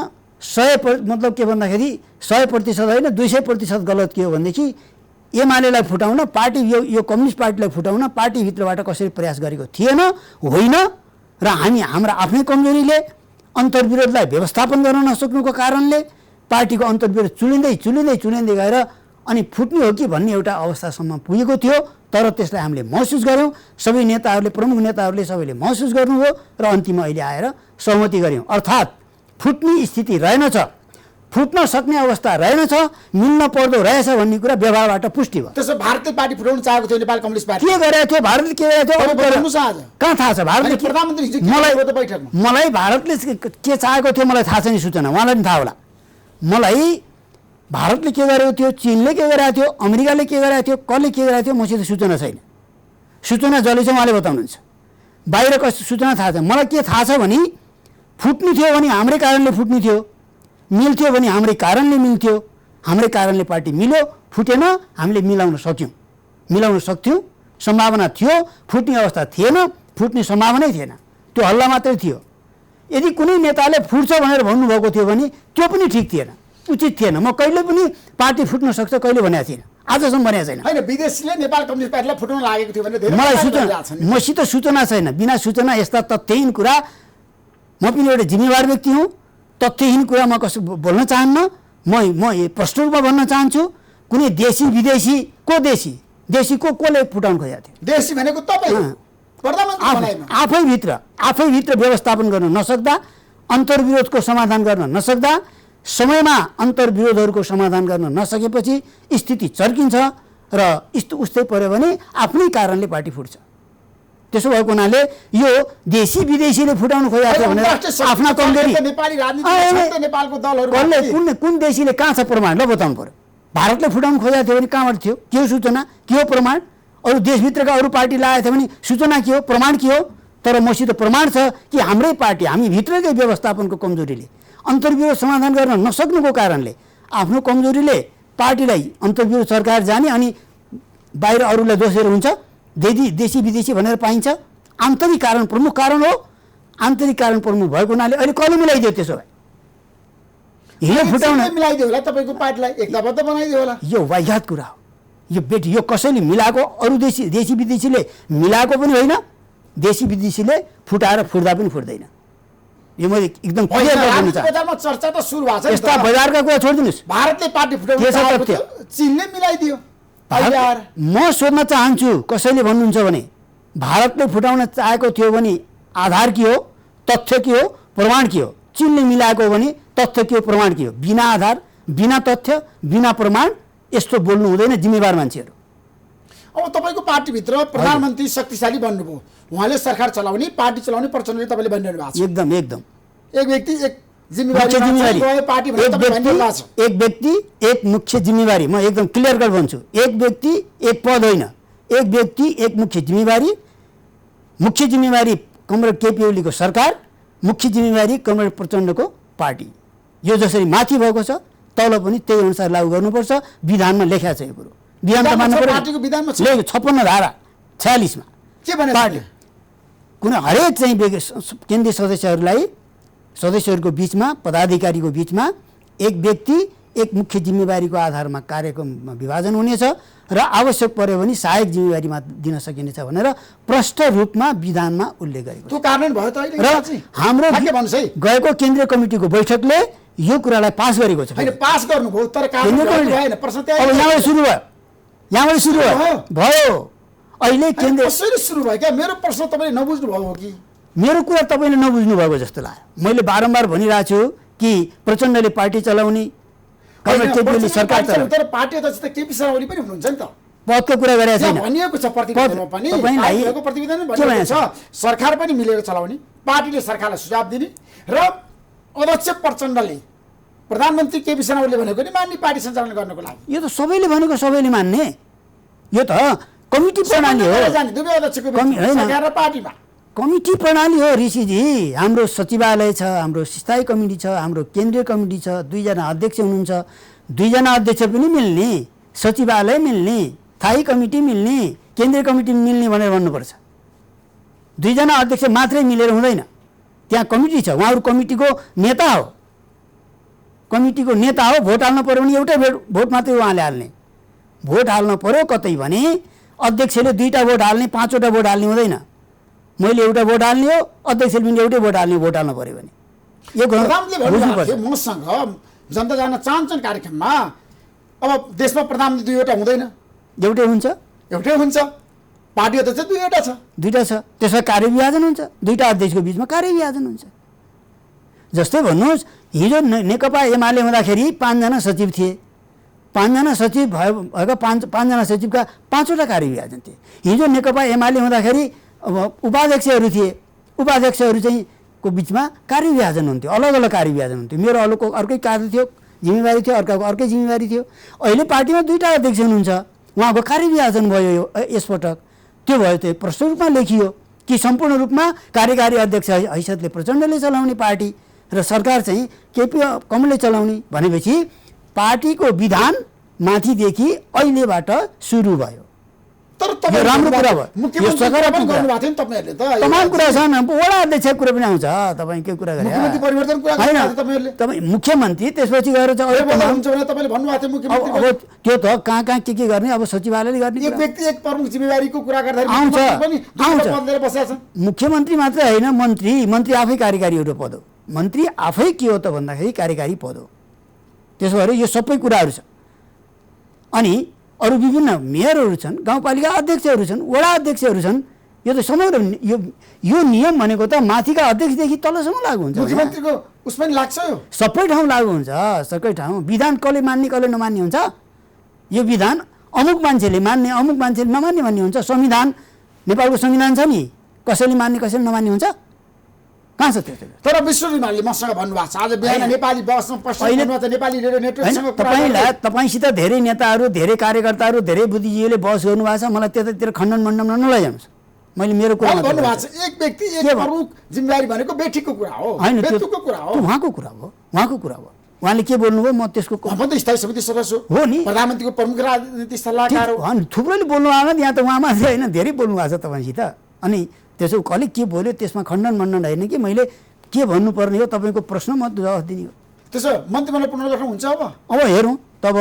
100 मतलब के भन्दाखेरि 100% होइन, 200% गलत के हो भनेदेखि एमालेलाई फुटाउन, पार्टी यो कम्युनिस्ट पार्टीलाई फुटाउन पार्टीभित्रबाट कसरी प्रयास गरेको थिएन, होइन। र हाम्रा आफ्नै कमजोरीले अन्तर्विरोधलाई व्यवस्थापन गर्न नसक्नुको कारणले पार्टीको अन्तर्विरोध चुलिँदै गएर अनि फुट्ने हो कि भन्ने एउटा अवस्थासम्म पुगेको थियो। तर त्यसलाई हामीले महसुस गऱ्यौँ, सबै नेताहरूले, प्रमुख नेताहरूले सबैले महसुस गर्नुभयो र अन्तिममा अहिले आएर सहमति गऱ्यौँ। अर्थात् फुट्ने स्थिति रहेनछ, फुट्न सक्ने अवस्था रहेनछ, मिल्न पर्दो रहेछ भन्ने कुरा व्यवहारबाट पुष्टि भयो। त्यसो भारतीय पार्टी फुटाउन चाहेको थियो नेपाल कम्युनिस्ट पार्टी? के गरेको थियो भारतले? के गरेको थियो कहाँ थाहा छ? भारतले प्रधानमन्त्री मलाई भारतले के चाहेको थियो मलाई थाहा छैन, सूचना उहाँलाई पनि थाहा होला। मलाई भारतले के गरेको थियो, चीनले के गरेको थियो, अमेरिकाले के गरेको थियो, कसले के गरेको थियो, मसित सूचना छैन। सूचना जसले चाहिँ उहाँले बताउनुहुन्छ, बाहिर कस्तो सूचना थाहा छ। मलाई के थाहा छ भने फुट्नु थियो भने हाम्रै कारणले फुट्नु थियो, मिल्थ्यो भने हाम्रै कारणले मिल्थ्यो, हाम्रै कारणले पार्टी मिल्यो, फुटेन, हामीले मिलाउन सक्यौँ। मिलाउन सक्थ्यौँ, सम्भावना थियो, फुट्ने अवस्था थिएन, फुट्ने सम्भावनै थिएन, त्यो हल्ला मात्रै थियो। यदि कुनै नेताले फुट्छ भनेर भन्नुभएको थियो भने त्यो पनि ठिक थिएन, उचित थिएन। म कहिले पनि पार्टी फुट्न सक्छ कहिले भनेको थिइनँ, आजसम्म भनेको छैन। होइन, विदेशीले नेपाल कम्युनिस्ट पार्टीलाई फुटाउन लागेको थियो भने धेरै मलाई कुराहरू सूचना, छन्। मसित सूचना छैन। बिना सूचना यस्ता तथ्यहीन कुरा, म पनि एउटा जिम्मेवार व्यक्ति हुँ, तथ्यहीन कुरा म कसो बोल्न चाहन्न। म प्रष्ट रूपमा भन्न चाहन्छु, कुनै देशी विदेशी को देशी कसले फुटाउन खोजेको थियो? देशी भनेको तपाईँ प्रधानमन्त्री बनाइमा आफैभित्र व्यवस्थापन गर्न नसक्दा, अन्तर्विरोधको समाधान गर्न नसक्दा, समयमा अन्तर्विरोधहरूको समाधान गर्न नसकेपछि स्थिति चर्किन्छ र उस्तै पर्यो भने आफ्नै कारणले पार्टी फुट्छ। त्यसो भएको हुनाले यो देशी विदेशीले फुटाउनु खोजेको थियो भनेर आफ्ना कमजोरी नेपाली राजनीति नेपालको दलहरू कुन देशीले कहाँ छ प्रमाण? ल बताउनु पर्यो। भारतले फुटाउनु खोजेको थियो भने कहाँबाट थियो? के हो सूचना, के हो प्रमाण? अरू देशभित्रका अरू पार्टी लागेको थियो भने सूचना के हो, प्रमाण के हो? तर मसित प्रमाण छ कि हाम्रै पार्टी, हामी भित्रकै व्यवस्थापनको कमजोरीले, अन्तर्विरोध समाधान गर्न नसक्नुको कारणले, आफ्नो कमजोरीले पार्टीलाई अन्तर्विरोध सरकार जाने अनि बाहिर अरूलाई दोषेर हुन्छ। देशी विदेशी भनेर पाइन्छ। आन्तरिक कारण प्रमुख कारण हो। आन्तरिक कारण प्रमुख भएको हुनाले अहिले कसले मिलाइदियो? त्यसो भए हिजो फुटाउन मिलाइदियो होला, तपाईँको पार्टीलाई एकताबद्ध बनाइदियो होला। यो वाहियात कुरा हो। यो कसैले मिलाएको, अरू देशी विदेशीले मिलाएको पनि होइन, देशी विदेशीले फुटाएर फुट्दा पनि फुट्दैन। यो मैले एकदम क्लियर गर्नु चाहन्छु। बजारमा चर्चा त सुरु भएको छ। यस्ता बजारका कुरा छोडिदिनुहोस्। भारतले पार्टी फुटाउन के छ चाहेको तथ्य? थियो, चीनले मिलाइदियो। म सोध्न चाहन्छु, कसैले भन्नुहुन्छ भने भारतले फुटाउन चाहेको थियो भने आधार के हो, तथ्य के हो, प्रमाण के हो? चीनले मिलाएको भने तथ्य के हो, प्रमाण के हो? बिना आधार, बिना तथ्य, बिना प्रमाण यस्तो बोल्नु हुँदैन जिम्मेवार मान्छेहरू। अब तपाईँको पार्टीभित्र प्रधानमन्त्री शक्तिशाली बन्नुभयो, उहाँले सरकार चलाउने, पार्टी चलाउने प्रचण्डले तपाईँले भनिरहनु भएको छ। एकदम एक व्यक्ति एक मुख्य जिम्मेवारी, पार्टी एक व्यक्ति एक मुख्य जिम्मेवारी। म एकदम क्लियर कट भन्छु, एक व्यक्ति एक पद होइन, एक व्यक्ति एक मुख्य जिम्मेवारी। मुख्य जिम्मेवारी कमरेड केपी ओलीको सरकार, मुख्य जिम्मेवारी कमरेड प्रचण्डको पार्टी। यो जसरी माथि भएको छ तल पनि त्यही अनुसार लागू गर्नुपर्छ। विधानमा लेखा छ यो कुरो, विधान त मान्नु पर्यो। पार्टीको विधानमा 56 धारा 46 मा के भने पार्टी कुनै हरेक चाहिँ केन्द्रीय सदस्यहरूको बिचमा, पदाधिकारीको बिचमा एक व्यक्ति एक मुख्य जिम्मेवारीको आधारमा कार्यक्रम विभाजन हुनेछ र आवश्यक पर्यो भने सहायक जिम्मेवारीमा दिन सकिनेछ भनेर प्रष्ट रूपमा विधानमा उल्लेख गरेको छ। त्यो कारण भयो त अहिले र हाम्रो गएको केन्द्रीय कमिटीको बैठकले यो कुरालाई पास गरेको छ। हैन, पास गर्नुभयो तर कारण भएन। प्रश्न त्यही अब यहाँबाट सुरु भयो। अहिले केन्द्र कसरी सुरु भयो? क्या मेरो प्रश्न तपाईँले नबुझ्नु भयो कि मेरो कुरा तपाईँले नबुझ्नु भएको जस्तो लाग्यो। मैले बारम्बार भनिरहेको छु कि प्रचण्डले पार्टी चलाउने, सरकार चलाउने, तर पार्टी अध्यक्ष त केपी शर्मा ओली पनि हुनुहुन्छ नि त। पदको कुरा गरेको छैन, भनिएको छ प्रतिवेदनमा पनि, पार्टीको प्रतिवेदनमा भनिएको छ सरकार पनि मिलेर चलाउने, पार्टीले सरकारलाई सुझाव दिने र अध्यक्ष प्रचण्डले प्रधानमन्त्री केपी शर्मा ओलीले भनेको नि मान्ने पार्टी सञ्चालन गर्नको लागि। यो त सबैले भनेको सबैले मान्ने, यो त कमिटी प्रणाली हो। दुवै अध्यक्षको सरकार र पार्टीमा कमिटी प्रणाली हो ऋषिजी। हाम्रो सचिवालय छ, हाम्रो स्थायी कमिटी छ, हाम्रो केन्द्रीय कमिटी छ, 2 जना अध्यक्ष हुनुहुन्छ। 2 जना अध्यक्ष पनि मिल्ने, सचिवालय मिल्ने, स्थायी कमिटी मिल्ने, केन्द्रीय कमिटी मिल्ने भनेर भन्नुपर्छ। 2 जना अध्यक्ष मात्रै मिलेर हुँदैन, त्यहाँ कमिटी छ, उहाँहरू कमिटीको नेता हो। कमिटीको नेता हो। भोट हाल्नु पर्यो भने एउटै भोट मात्रै उहाँले हाल्ने। भोट हाल्नु पर्यो कतै भने अध्यक्षले 2टा भोट हाल्ने, 5वटा भोट हाल्ने हुँदैन। मैले एउटा भोट हाल्ने हो, अध्यक्षले पनि एउटै भोट हाल्ने, भोट हाल्नु पर्यो भने। यो मसँग जनता जान चाहन्छन् कार्यक्रममा। अब देशमा प्रधानमन्त्री 2वटा हुँदैन, एउटै हुन्छ। एउटै हुन्छ। पार्टी अध्यक्ष 2वटा छ, 2टा छ। त्यसमा कार्यविभाजन हुन्छ, 2टा अध्यक्षको बिचमा कार्यविभाजन हुन्छ। जस्तै भन्नुहोस्, हिजो नेकपा एमाले हुँदाखेरि 5 जना सचिव थिए। 5 जना सचिव भएका 5 जना सचिवका 5वटा कार्यविभाजन थिए। हिजो नेकपा एमाले हुँदाखेरि अब उपाध्यक्षहरू थिए, उपाध्यक्षहरू चाहिँ को बिचमा कार्यविभाजन हुन्थ्यो, अलग अलग कार्यविभाजन हुन्थ्यो। मेरो अर्कै कार्य थियो, जिम्मेवारी थियो, अर्काको अर्कै जिम्मेवारी थियो। अहिले पार्टीमा 2टा अध्यक्ष हुनुहुन्छ, उहाँको कार्यविभाजन भयो यसपटक। त्यो भयो, त्यो प्रष्ट रूपमा लेखियो कि सम्पूर्ण रूपमा कार्यकारी अध्यक्ष हैसियतले प्रचण्डले चलाउने पार्टी र सरकार चाहिँ केपी कमलले चलाउने भनेपछि पार्टीको विधान माथिदेखि अहिलेबाट सुरु भयो। तर यो राम्रो कुरा भयो। यो मुख्यमन्त्री सकारात्मक गर्नु भएको थियो नि तपाईँहरूले त तमाम कुरा छन्। वडा अध्यक्ष कुरा पनि आउँछ, तपाईँ के कुरा गरे मुख्यमन्त्री परिवर्तन कुरा होइन गर्नु तपाईँहरूले तपाईँ मुख्यमन्त्री त्यसपछि गएर चाहिँ के अरू बोल्दा तमाम हुन्छ भने तपाईँले भन्नुभएको थियो अब मुख्यमन्त्री अब त्यो त कहाँ कहाँ के गर्ने अब सचिवालयले गर्ने एक कुरा। व्यक्ति एक प्रमुख जिम्मेवारीको कुरा गर्दाखेरि आउँछ, मुख्यमन्त्री पनि आउँछ। दुईवटा पद लिएर बसेका छन्। मुख्यमन्त्री मात्रै होइन, मन्त्री आफै कार्यकारी एउटा पद हो। मन्त्री आफै के हो त भन्दाखेरि कार्यकारी पद हो। त्यसो भएर यो सबै कुराहरू छ। अनि अरू विभिन्न मेयरहरू छन्, गाउँपालिका अध्यक्षहरू छन्, वडा अध्यक्षहरू छन्। यो त समग्र यो नियम भनेको त माथिका अध्यक्षदेखि तलसम्म लागु हुन्छ। मुख्यमन्त्रीको उसमा नि लाग्छ यो सबै ठाउँ लागु हुन्छ, सबै ठाउँ। विधान कसले मान्ने कसले नमान्ने हुन्छ। यो विधान अमुक मान्छेले मान्ने अमुक मान्छेले नमान्ने भन्ने हुन्छ। संविधान नेपालको संविधान छ नि, कसैले मान्ने कसैले नमान्ने हुन्छ, कहाँ छ त्यो? तर विष्णु रिमालले मसँग भन्नुभएको छ आज बिहान नेपाली बसमा पश्चिम नेपाली रेडियो नेटवर्कसँग तपाईँसित धेरै नेताहरू, धेरै कार्यकर्ताहरू, धेरै बुद्धिजीवीले बहस गर्नुभएको छ। मलाई त्यतातिर खण्डन मण्डनमा नलैजानुहोस्। मैले मेरो कुरा भन्नुभएको छ एक व्यक्ति एक प्रमुख जिम्मेवारी भनेको बेठीको कुरा हो, होइन, बेतुको कुरा हो। उहाँको कुरा हो, उहाँको कुरा हो। उहाँले के बोल्नुभयो म त्यसको म त स्थायी समिति सदस्य हो नि, प्रधानमन्त्रीको प्रमुख राजनीतिक सल्लाहकार हो। थुप्रोले बोल्नु आएन यहाँ त, उहाँ मात्रै होइन धेरै बोल्नु भएको छ तपाईँसित। अनि त्यसो कसले के बोल्यो त्यसमा खण्डन मण्डन होइन कि मैले के भन्नुपर्ने हो, तपाईँको प्रश्न म जवाफ दिने हो। त्यसो मन्त्रीमण्डल पुनर्गठन हुन्छ अब हेरौँ तब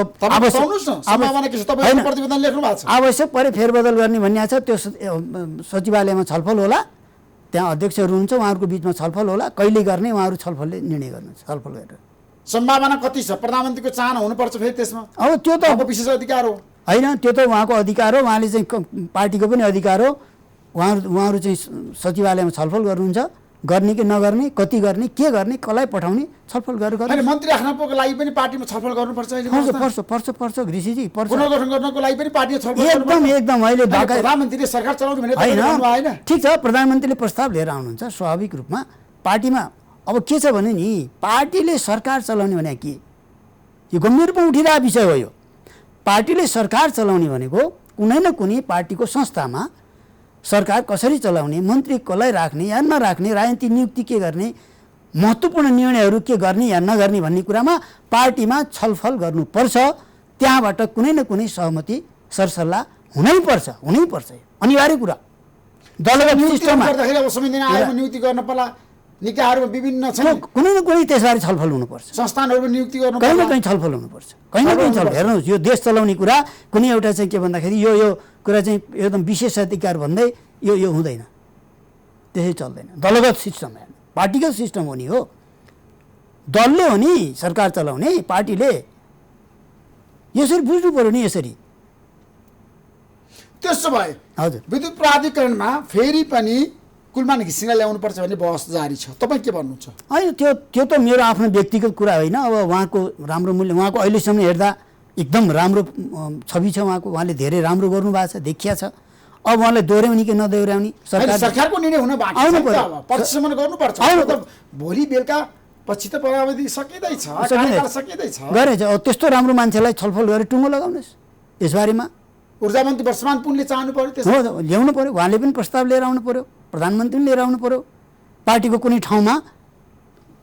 आवश्यक परे फेरबदल गर्ने भन्ने छ। त्यो सचिवालयमा छलफल होला, त्यहाँ अध्यक्षहरू हुन्छ, उहाँहरूको बिचमा छलफल होला, कहिले गर्ने उहाँहरू छलफलले निर्णय गर्नु, छलफल गरेर। सम्भावना कति छ? प्रधानमन्त्रीको चाहना हुनुपर्छ फेरि त्यसमा। अब त्यो त विशेष अधिकार हो होइन, त्यो त उहाँको अधिकार हो, उहाँले चाहिँ पार्टीको पनि अधिकार हो। उहाँहरू चाहिँ सचिवालयमा छलफल गर्नुहुन्छ, गर्ने कि नगर्ने, कति गर्ने, के गर्ने, कसलाई पठाउने, छलफल गरेर गर्ने। मन्त्री राख्नको लागि पनि पार्टीमा छलफल गर्नुपर्छ अहिले। पर्छ घृषिजी, पर्छ। पुनर्गठन गर्नको लागि पनि पार्टीमा छलफल एकदम अहिले प्रधानमन्त्रीले सरकार चलाउने भने होइन, ठिक छ, प्रधानमन्त्रीले प्रस्ताव लिएर आउनुहुन्छ स्वाभाविक रूपमा पार्टीमा। अब के छ भने नि, पार्टीले सरकार चलाउने भने के, यो गम्भीर रूपमा उठिरहेको विषय हो। यो पार्टीले सरकार चलाउने भनेको कुनै न कुनै पार्टीको संस्थामा सरकार कसरी चलाउने, मन्त्री कसलाई राख्ने या नराख्ने, राजनीतिक नियुक्ति के गर्ने, महत्त्वपूर्ण निर्णयहरू के गर्ने या नगर्ने भन्ने कुरामा पार्टीमा छलफल गर्नुपर्छ। त्यहाँबाट कुनै न कुनै सहमति सरसल्लाह हुनैपर्छ, अनिवार्य कुरा। दलगत सिस्टममा नियुक्ति गर्न पर्ला, निकायहरूमा विभिन्न छन्, कुनै न कुनै त्यसबारे छलफल हुनुपर्छ। संस्थानहरूमा नियुक्ति गर्नु कहीँ न कहीँ छलफल हुनुपर्छ, कहीँ न कहीँ छलफल। हेर्नुहोस्, यो देश चलाउने कुरा कुनै एउटा चाहिँ के भन्दाखेरि यो कुरा चाहिँ एकदम विशेष अधिकार भन्दै यो हुँदैन, त्यसै चल्दैन। दलगत सिस्टम हेर्नु, पार्टीगत सिस्टम हो नि, हो दलले हो नि सरकार चलाउने, पार्टीले यसरी बुझ्नु पऱ्यो नि। यसरी त्यसो भए हजुर, विद्युत प्राधिकरणमा फेरि पनि कुलमान घिसिङलाई ल्याउनुपर्छ भन्ने बहस जारी छ, तपाईँ के भन्नुहुन्छ? होइन, त्यो त मेरो आफ्नो व्यक्तिगत कुरा होइन। अब उहाँको राम्रो मूल्य, उहाँको अहिलेसम्म हेर्दा एकदम राम्रो छवि छ उहाँको, उहाँले धेरै राम्रो गर्नुभएको छ, देखिया छ। अब उहाँलाई दोहोऱ्याउने कि नदोहोऱ्याउने सरकारको निर्णय हुन बाँकी छ, पछिसम्म गर्नुपर्छ। भोलि बेलुका पछि त परावधि सकिँदैछ, गरेछ। त्यस्तो राम्रो मान्छेलाई छलफल गरेर टुङ्गो लगाउनुहोस् यसबारेमा। ऊर्जा मन्त्री वर्षमान पुनले चाहनु पर्यो, ल्याउनु पर्यो, उहाँले पनि प्रस्ताव लिएर आउनु पर्यो, प्रधानमन्त्री पनि लिएर आउनु पर्यो, पार्टीको कुनै ठाउँमा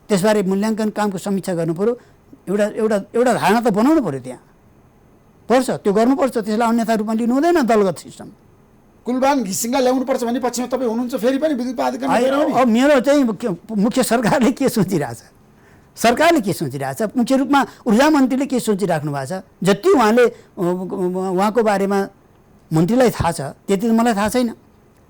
त्यसबारे मूल्याङ्कन कामको समीक्षा गर्नु पर्यो। एउटा धारणा त बनाउनु पर्यो, त्यहाँ पर्छ, त्यो गर्नुपर्छ। त्यसलाई अन्यथा रूपमा लिनु हुँदैन दलगत सिस्टम। कुलमान घिसिङलाई ल्याउनुपर्छ भने पछिमा तपाईँ हुनुहुन्छ फेरि पनि विद्युत प्राधिकरण। अब मेरो चाहिँ मुख्य सरकारले के सोचिरहेछ, मुख्य रूपमा ऊर्जा मन्त्रीले के सोचिराख्नु भएको छ, जति उहाँको बारेमा मन्त्रीलाई थाहा छ त्यति त मलाई थाहा छैन।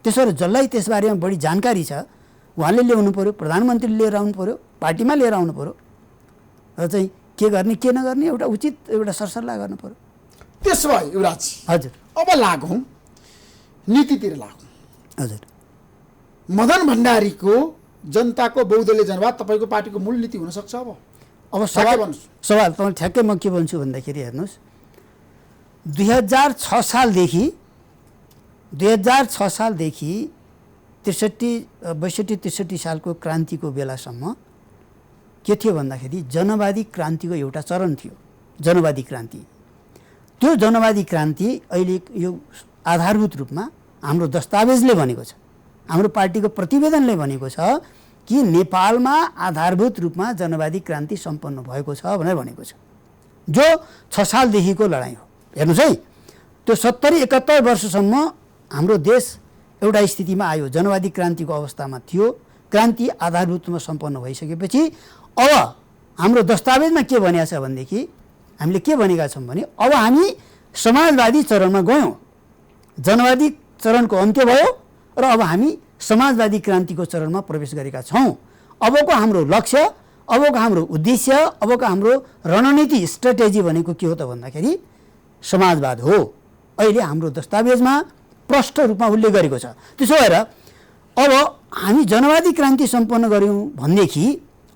त्यसो भएर जसलाई त्यसबारेमा बढी जानकारी छ उहाँले ल्याउनु पर्यो, प्रधानमन्त्रीले लिएर आउनु पर्यो, पार्टीमा लिएर आउनु पर्यो र चाहिँ के गर्ने के नगर्ने एउटा उचित एउटा सरसल्लाह गर्नु पर्यो। त्यसो भए युवराज हजुर, अब लागौँ नीतितिर लागौँ। हजुर, मदन भण्डारीको जनताको बहुदलीय जनवाद तपाईँको पार्टीको मूल नीति हुनसक्छ। अब सवाल तपाईँ ठ्याक्कै म के भन्छु भन्दाखेरि हेर्नुहोस्, 2006 सालदेखि 62-63 सालको क्रान्तिको बेलासम्म के थियो भन्दाखेरि जनवादी क्रान्तिको एउटा चरण थियो, जनवादी क्रान्ति। त्यो जनवादी क्रान्ति अहिले यो आधारभूत रूपमा हाम्रो दस्तावेजले भनेको छ, हाम्रो पार्टीको प्रतिवेदनले भनेको छ कि नेपालमा आधारभूत रूपमा जनवादी क्रान्ति सम्पन्न भएको छ भनेर भनेको छ, जो 6 सालदेखिको लडाइँ हो। हेर्नुहोस् है, त्यो 70-71 वर्षसम्म हाम्रो देश एउटा स्थितिमा आयो, जनवादी क्रान्तिको अवस्थामा थियो। क्रान्ति आधारभूत रूपमा सम्पन्न भइसकेपछि अब हाम्रो दस्तावेजमा के भनिएको छ भनेदेखि हामीले के भनेका छौँ भने अब हामी समाजवादी चरणमा गयौँ। जनवादी चरणको अन्त्य भयो र अब हामी समाजवादी क्रान्तिको चरणमा प्रवेश गरेका छौँ। अबको हाम्रो लक्ष्य, अबको हाम्रो उद्देश्य, अबको हाम्रो रणनीति स्ट्राटेजी भनेको के हो त भन्दाखेरि समाजवाद हो। अहिले हाम्रो दस्तावेजमा प्रष्ट रूपमा उल्लेख गरेको छ। त्यसो भएर अब हामी जनवादी क्रान्ति सम्पन्न गऱ्यौँ भनेदेखि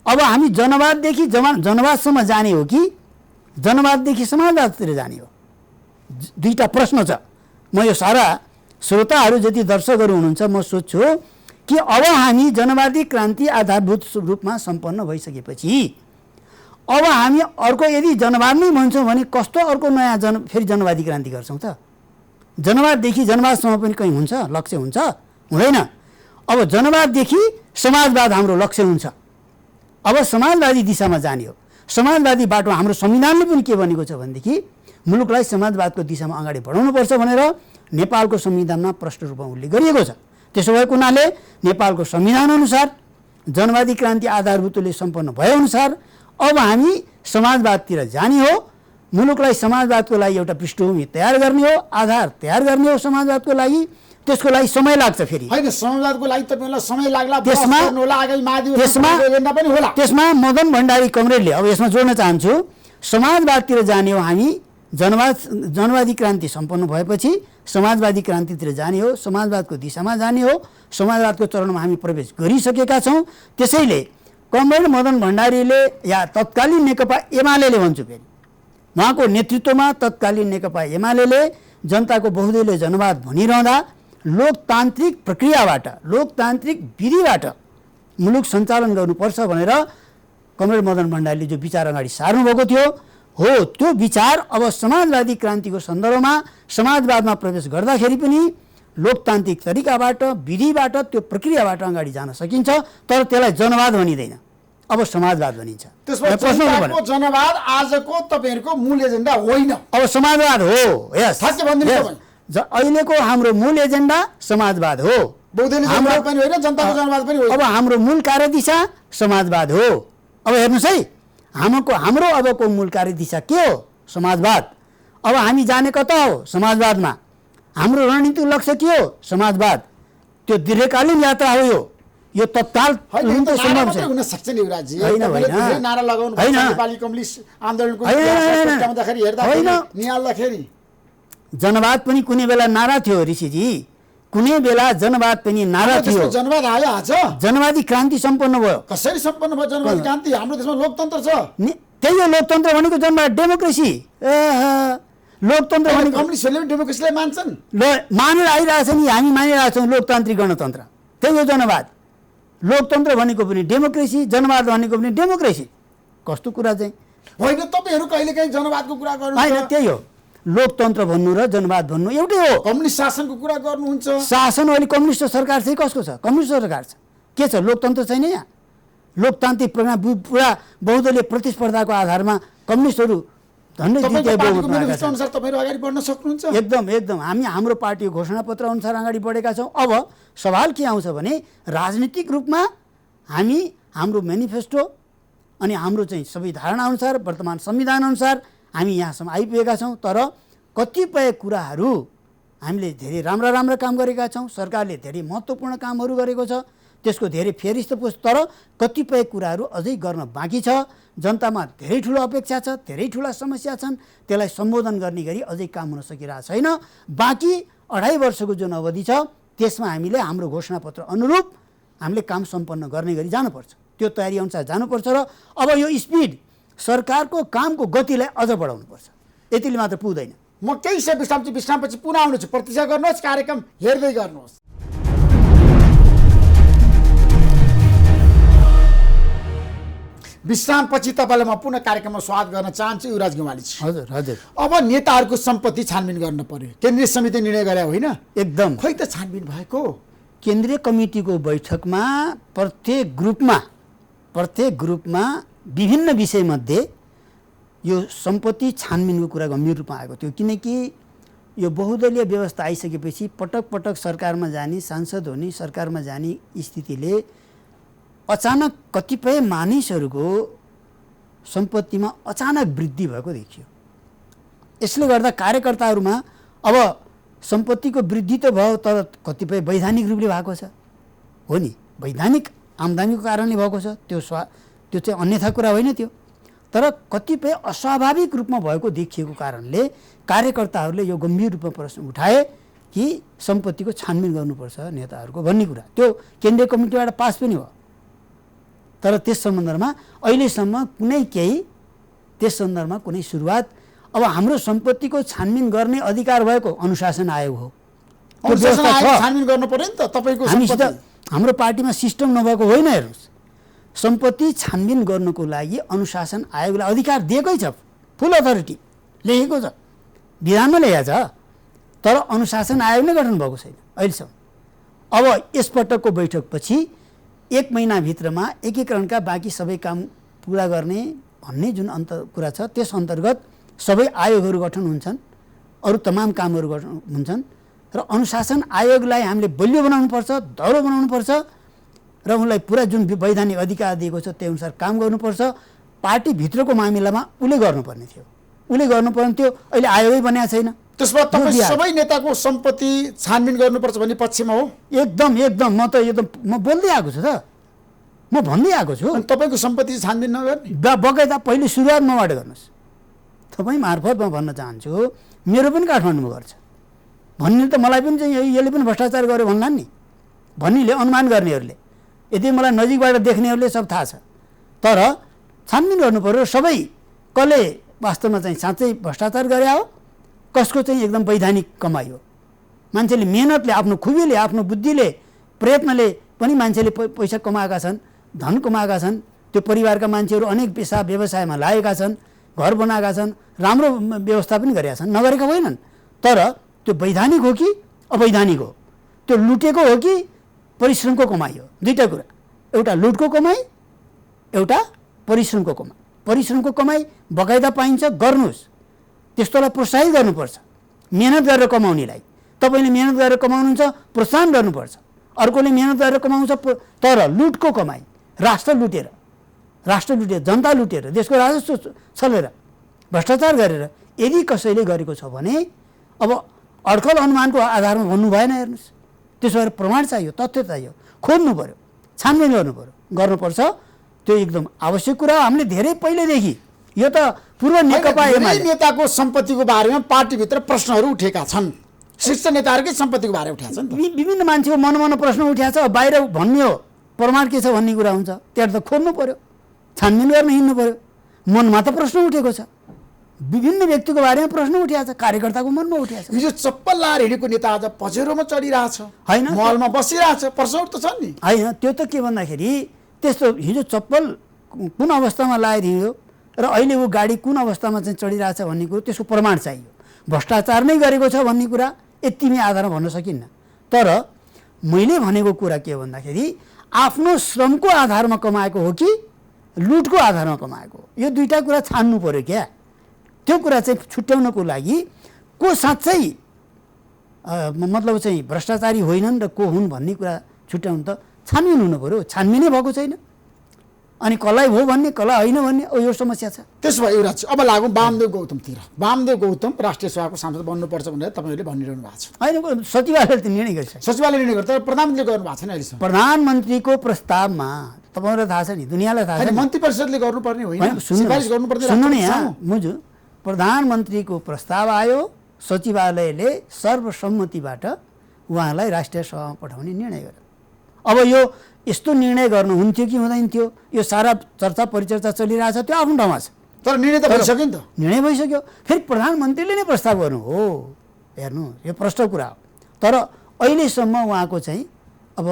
अब हामी जनवाददेखि जनवादसम्म जाने हो कि जनवाददेखि समाजवादतिर जाने हो? दुईटा प्रश्न छ। म यो सारा श्रोताहरू जति दर्शकहरू हुनुहुन्छ म सोध्छु कि अब हामी जनवादी क्रान्ति आधारभूत रूपमा सम्पन्न भइसकेपछि अब हामी अर्को यदि जनवाद नै भन्छौँ भने कस्तो अर्को नयाँ फेरि जनवादी क्रान्ति गर्छौँ त? जनवाददेखि जनवादसम्म पनि कहीँ हुन्छ, लक्ष्य हुन्छ? हुँदैन। अब जनवाददेखि समाजवाद हाम्रो लक्ष्य हुन्छ। अब समाजवादी दिशामा जाने हो। समाजवादी बाटोमा हाम्रो संविधानले पनि के भनेको छ भनेदेखि मुलुकलाई समाजवादको दिशामा अगाडि बढाउनुपर्छ भनेर नेपालको संविधानमा प्रष्ट रूपमा उल्लेख गरिएको छ। त्यसो भएको हुनाले नेपालको संविधानअनुसार जनवादी क्रान्ति आधारभूतले सम्पन्न भएअनुसार अब हामी समाजवादतिर जाने हो। मुलुकलाई समाजवादको लागि एउटा पृष्ठभूमि तयार गर्ने हो, आधार तयार गर्ने हो समाजवादको लागि। त्यसको लागि समय लाग्छ। फेरि होइन, समाजवादको लागि तपाईँलाई समय लाग्ला, त्यसमा मदन भण्डारी कमरेडले अब यसमा जोड्न चाहन्छु, समाजवादतिर जाने हो हामी। जनवादी क्रान्ति सम्पन्न भएपछि समाजवादी क्रान्तितिर जाने हो, समाजवादको दिशामा जाने हो। समाजवादको चरणमा हामी प्रवेश गरिसकेका छौँ। त्यसैले कमरेड मदन भण्डारीले या तत्कालीन नेकपा एमाले भन्छु, फेरि उहाँको नेतृत्वमा तत्कालीन नेकपा एमाले जनताको बहुदलीय जनवाद भनिरहँदा लोकतान्त्रिक प्रक्रियाबाट, लोकतान्त्रिक विधिबाट मुलुक सञ्चालन गर्नुपर्छ भनेर कमरेड मदन भण्डारीले जो विचार अगाडि सार्नुभएको थियो हो, त्यो विचार अब समाजवादी क्रान्तिको सन्दर्भमा समाजवादमा प्रवेश गर्दाखेरि पनि लोकतान्त्रिक तरिकाबाट, विधिबाट, त्यो प्रक्रियाबाट अगाडि जान सकिन्छ। तर त्यसलाई जनवाद भनिँदैन, अब समाजवाद भनिन्छ। जनवाद आजको तपाईँहरूको मूल एजेन्डा होइन, अब समाजवाद हो। यस, अहिलेको हाम्रो मूल एजेन्डा समाजवाद हो। अब हाम्रो मूल कार्यदिशा समाजवाद हो। अब हेर्नुहोस् है, हाम्रो अबको मूल कार्यदिशा के हो? समाजवाद। अब हामी जाने कता हो? समाजवादमा। हाम्रो रणनीतिक लक्ष्य के हो? समाजवाद। त्यो दीर्घकालीन यात्रा हो। यो तत्काल हुन सक्छ नि युवराजी, नारा लगाउनु नेपाली कम्युनिस्ट आन्दोलनको निहाल्दाखेरि जनवाद पनि कुनै बेला नारा थियो ऋषिजी, कुनै बेला जनवाद पनि नारा थियो। जनवाद आयो आज, जनवादी क्रान्ति सम्पन्न भयो। कसरी सम्पन्न भयो जनवादी क्रान्ति? हाम्रो देशमा लोकतन्त्र छ। त्यही हो लोकतन्त्र भनेको, जनवाद डेमोक्रेसी। लोकतन्त्र भनेको कम्युनिस्टहरूले डेमोक्रेसीलाई मान्छन्, मानेर आइरहेछन्, हामी मानिरहेछौँ लोकतान्त्रिक गणतन्त्र। त्यही हो जनवाद। लोकतन्त्र भनेको पनि डेमोक्रेसी, जनवाद भनेको पनि डेमोक्रेसी। कस्तो कुरा चाहिँ होइन? तपाईँहरू कहिलेकाहीँ जनवादको कुरा गर्नु होइन, त्यही हो। लोकतन्त्र भन्नु र जनवाद भन्नु एउटै हो। कम्युनिस्ट शासनको कुरा गर्नुहुन्छ। शासन अहिले कम्युनिस्ट सरकार चाहिँ कसको छ? कम्युनिस्ट सरकार छ। के छ? लोकतन्त्र छैन यहाँ। लोकतान्त्रिक प्रणाली पुरा बहुदलीय प्रतिस्पर्धाको आधारमा कम्युनिस्टहरू धन्य अनुसार तपाईँहरू अगाडि बढ्न सक्नुहुन्छ। एकदम हामी हाम्रो पार्टीको घोषणापत्र अनुसार अगाडि बढेका छौँ। अब सवाल के आउँछ भने राजनीतिक रूपमा हामी हाम्रो मेनिफेस्टो अनि हाम्रो चाहिँ सबै धारणाअनुसार, वर्तमान संविधानअनुसार हामी यहाँसम्म आइपुगेका छौँ। तर कतिपय कुराहरू हामीले धेरै राम्रा काम गरेका छौँ। सरकारले धेरै महत्त्वपूर्ण कामहरू गरेको छ, त्यसको धेरै फेरिस्त पुछ। तर कतिपय कुराहरू अझै गर्न बाँकी छ। जनतामा धेरै ठुलो अपेक्षा छ, धेरै ठुला समस्या छन्। त्यसलाई सम्बोधन गर्ने गरी अझै काम हुन सकिरहेको छैन। बाँकी 2.5 वर्षको जुन अवधि छ त्यसमा हामीले हाम्रो घोषणापत्र अनुरूप हामीले काम सम्पन्न गर्ने गरी जानुपर्छ। त्यो तयारी अनुसार जानुपर्छ। र अब यो स्पिड, सरकारको कामको गतिलाई अझ बढाउनुपर्छ। यतिले मात्र पुग्दैन। म केही विश्रामपछि पुनः आउनेछु। प्रतीक्षा गर्नुहोस्, कार्यक्रम हेर्दै गर्नुहोस्। विश्रामपछि तपाईँलाई म पुनः कार्यक्रममा स्वागत गर्न चाहन्छु युवराज गेवालीजी। हजुर हजुर। अब नेताहरूको सम्पत्ति छानबिन गर्न पर्यो। केन्द्रीय समिति निर्णय गरे होइन? एकदम। खै त छानबिन भएको? केन्द्रीय कमिटीको बैठकमा प्रत्येक ग्रुपमा विभिन्न विषयमध्ये यो सम्पत्ति छानबिनको कुरा गम्भीर रूपमा आएको थियो। किनकि यो बहुदलीय व्यवस्था आइसकेपछि पटक पटक सरकारमा जाने, सांसद हुने, सरकारमा जाने स्थितिले अचानक कतिपय मानिसहरूको सम्पत्तिमा अचानक वृद्धि भएको देखियो। यसले गर्दा कार्यकर्ताहरूमा अब सम्पत्तिको वृद्धि त भयो, तर कतिपय वैधानिक रूपले भएको छ, हो नि, वैधानिक आम्दानीको कारणले भएको छ, त्यो चाहिँ अन्यथा कुरा होइन त्यो। तर कतिपय अस्वाभाविक रूपमा भएको देखिएको कारणले कार्यकर्ताहरूले यो गम्भीर रूपमा प्रश्न उठाए कि सम्पत्तिको छानबिन गर्नुपर्छ नेताहरूको भन्ने कुरा। त्यो केन्द्रीय कमिटीबाट पास पनि भयो, तर त्यस सन्दर्भमा अहिलेसम्म कुनै केही त्यस सन्दर्भमा कुनै सुरुवात। अब हाम्रो सम्पत्तिको छानबिन गर्ने अधिकार भएको अनुशासन आयोग हो, छानबिन गर्नु पर्यो नि त तपाईको सम्पत्ति। हाम्रो पार्टीमा सिस्टम नभएको होइन। हेर्नुहोस्, सम्पत्ति छानबिन गर्नको लागि अनुशासन आयोगलाई अधिकार दिएकै छ, फुल अथोरिटी लेखेको छ, विधानमा लेखेको छ, तर अनुशासन आयोग नै गठन भएको छैन अहिलेसम्म। अब यसपटकको बैठकपछि 1 महिनाभित्रमा एकीकरणका बाँकी सबै काम पुरा गर्ने भन्ने जुन कुरा छ, त्यस अन्तर्गत सबै आयोगहरू गठन हुन्छन्, अरू तमाम कामहरू गठन हुन्छन् र अनुशासन आयोगलाई हामीले बलियो बनाउनुपर्छ, दह्रो बनाउनुपर्छ र उनलाई पुरा जुन वैधानिक अधिकार दिएको छ त्यही अनुसार काम गर्नुपर्छ। पार्टीभित्रको मामिलामा उसले गर्नुपर्ने थियो, अहिले आयोगै बनाएको छैन। त्यसमा तपाईँ सबै नेताको सम्पत्ति छानबिन गर्नुपर्छ भन्ने पक्षमा हो? एकदम म बोल्दै आएको छु त, म भन्दै आएको छु। तपाईँको सम्पत्ति छानबिन नगर्ने बगैँचा पहिले सुरुवात मबाट गर्नुहोस्। तपाईँ मार्फत म भन्न चाहन्छु, मेरो पनि काठमाडौँमा गर्छ भन्ने त मलाई पनि चाहिँ यसले पनि भ्रष्टाचार गर्यो भन्ला नि भन्नेले, अनुमान गर्नेहरूले, यदि मलाई नजिकबाट देख्नेहरूले सब थाहा छ। तर छानबिन गर्नु पर्यो सबै कसले वास्तवमा चाहिँ साँच्चै भ्रष्टाचार गरे हो, कसको चाहिँ एकदम वैधानिक कमाइ हो। मान्छेले मेहनतले, आफ्नो खुबीले, आफ्नो बुद्धिले, प्रयत्नले पनि मान्छेले पैसा कमाएका छन्, धन कमाएका छन्। त्यो परिवारका मान्छेहरू अनेक पेसा व्यवसायमा लागेका छन्, घर बनाएका छन्, राम्रो व्यवस्था पनि गरेका छन्, नगरेका होइनन्। तर त्यो वैधानिक हो कि अवैधानिक हो, त्यो लुटेको हो कि परिश्रमको कमाइ हो? दुईवटा कुरा, एउटा लुटको कमाइ, एउटा परिश्रमको कमाइ। परिश्रमको कमाइ बकाइदा पाइन्छ, गर्नुहोस्, त्यस्तोलाई प्रोत्साहित गर्नुपर्छ। मेहनत गरेर कमाउनेलाई तपाईँले मेहनत गरेर कमाउनुहुन्छ, प्रोत्साहन गर्नुपर्छ। अर्कोले मेहनत गरेर कमाउँछ, तर लुटको कमाइ, राष्ट्र लुटेर, जनता लुटेर, देशको राजस्व छलेर, भ्रष्टाचार गरेर यदि कसैले गरेको छ भने अब अड्कल अनुमानको आधारमा भन्नु भएन। हेर्नुहोस्, त्यसो भएर प्रमाण चाहियो, तथ्य चाहियो, खोज्नु पर्यो, छानबिन गर्नुपर्छ। त्यो एकदम आवश्यक कुरा हो। हामीले धेरै पहिलेदेखि यो त पूर्व नेकपा एमाले नेताको सम्पत्तिको बारेमा पार्टीभित्र प्रश्नहरू उठेका छन्, शीर्ष नेताहरूकै सम्पत्तिको बारे उठाएको छ नि त। विभिन्न मान्छेको मनमा प्रश्न उठाएको छ, बाहिर भन्ने हो, प्रमाण के छ भन्ने कुरा हुन्छ, त्यहाँ त खोज्नु पर्यो, छानबिन गर्न हिँड्नु पर्यो। मनमा त प्रश्न उठेको छ, विभिन्न व्यक्तिको बारेमा प्रश्न उठिएको छ, कार्यकर्ताको मनमा उठिएको छ। हिजो चप्पल लाएर हिँडेको नेता आज पजेरोमा चढिरहेछ, होइन, महलमा बसिरहेछ, प्रश्नहरू त छ नि। होइन, त्यो त के भन्दाखेरि त्यस्तो हिजो चप्पल कुन अवस्थामा लाएर हिँड्यो र अहिले ऊ गाडी कुन अवस्थामा चाहिँ चढिरहेछ भन्ने कुरो, त्यसको प्रमाण चाहियो। भ्रष्टाचार नै गरेको छ भन्ने कुरा यतिमै आधारमा भन्न सकिन्न। तर मैले भनेको कुरा के हो भन्दाखेरि आफ्नो श्रमको आधारमा कमाएको हो कि लुटको आधारमा कमाएको हो, यो दुईवटा कुरा छान्नु पर्यो क्या। त्यो कुरा चाहिँ छुट्याउनको लागि को साँच्चै मतलब चाहिँ भ्रष्टाचारी होइनन् र को हुन् भन्ने कुरा छुट्याउनु त छानबिन हुनु पर्यो। छानबिनै भएको छैन, अनि कसलाई हो भन्ने, कसलाई होइन भन्ने, यो समस्या छ। त्यसो भए युवराज, अब लागौँ वामदेव गौतमतिर। वामदेव गौतम राष्ट्रिय सभाको सांसद बन्नुपर्छ भनेर तपाईँहरूले भनिरहनु भएको छ। होइन, सचिवालयले त निर्णय गर्छ, सचिवालयले निर्णय गर्छ, तर प्रधानमन्त्रीले गर्नु भएको छैन अहिलेसम्म। प्रधानमन्त्रीको प्रस्तावमा तपाईँलाई थाहा छ नि, दुनियाँलाई थाहा छ, मन्त्री परिषदले गर्नुपर्ने होइन, सिफारिस गर्नुपर्ने। सुन्नु नि यहाँ मुजु, प्रधानमन्त्रीको प्रस्ताव आयो, सचिवालयले सर्वसम्मतिबाट उहाँलाई राष्ट्रिय सभामा पठाउने निर्णय गर्यो। अब यो यस्तो निर्णय गर्नु हुन्थ्यो कि हुँदैन थियो, यो सारा चर्चा परिचर्चा चलिरहेछ, त्यो आफ्नो ठाउँमा छ। तर निर्णय त भइसक्यो नि त, निर्णय भइसक्यो। फेरि प्रधानमन्त्रीले नै प्रस्ताव गर्नु हो, हेर्नु यो प्रष्ट कुरा हो। तर अहिलेसम्म उहाँको चाहिँ अब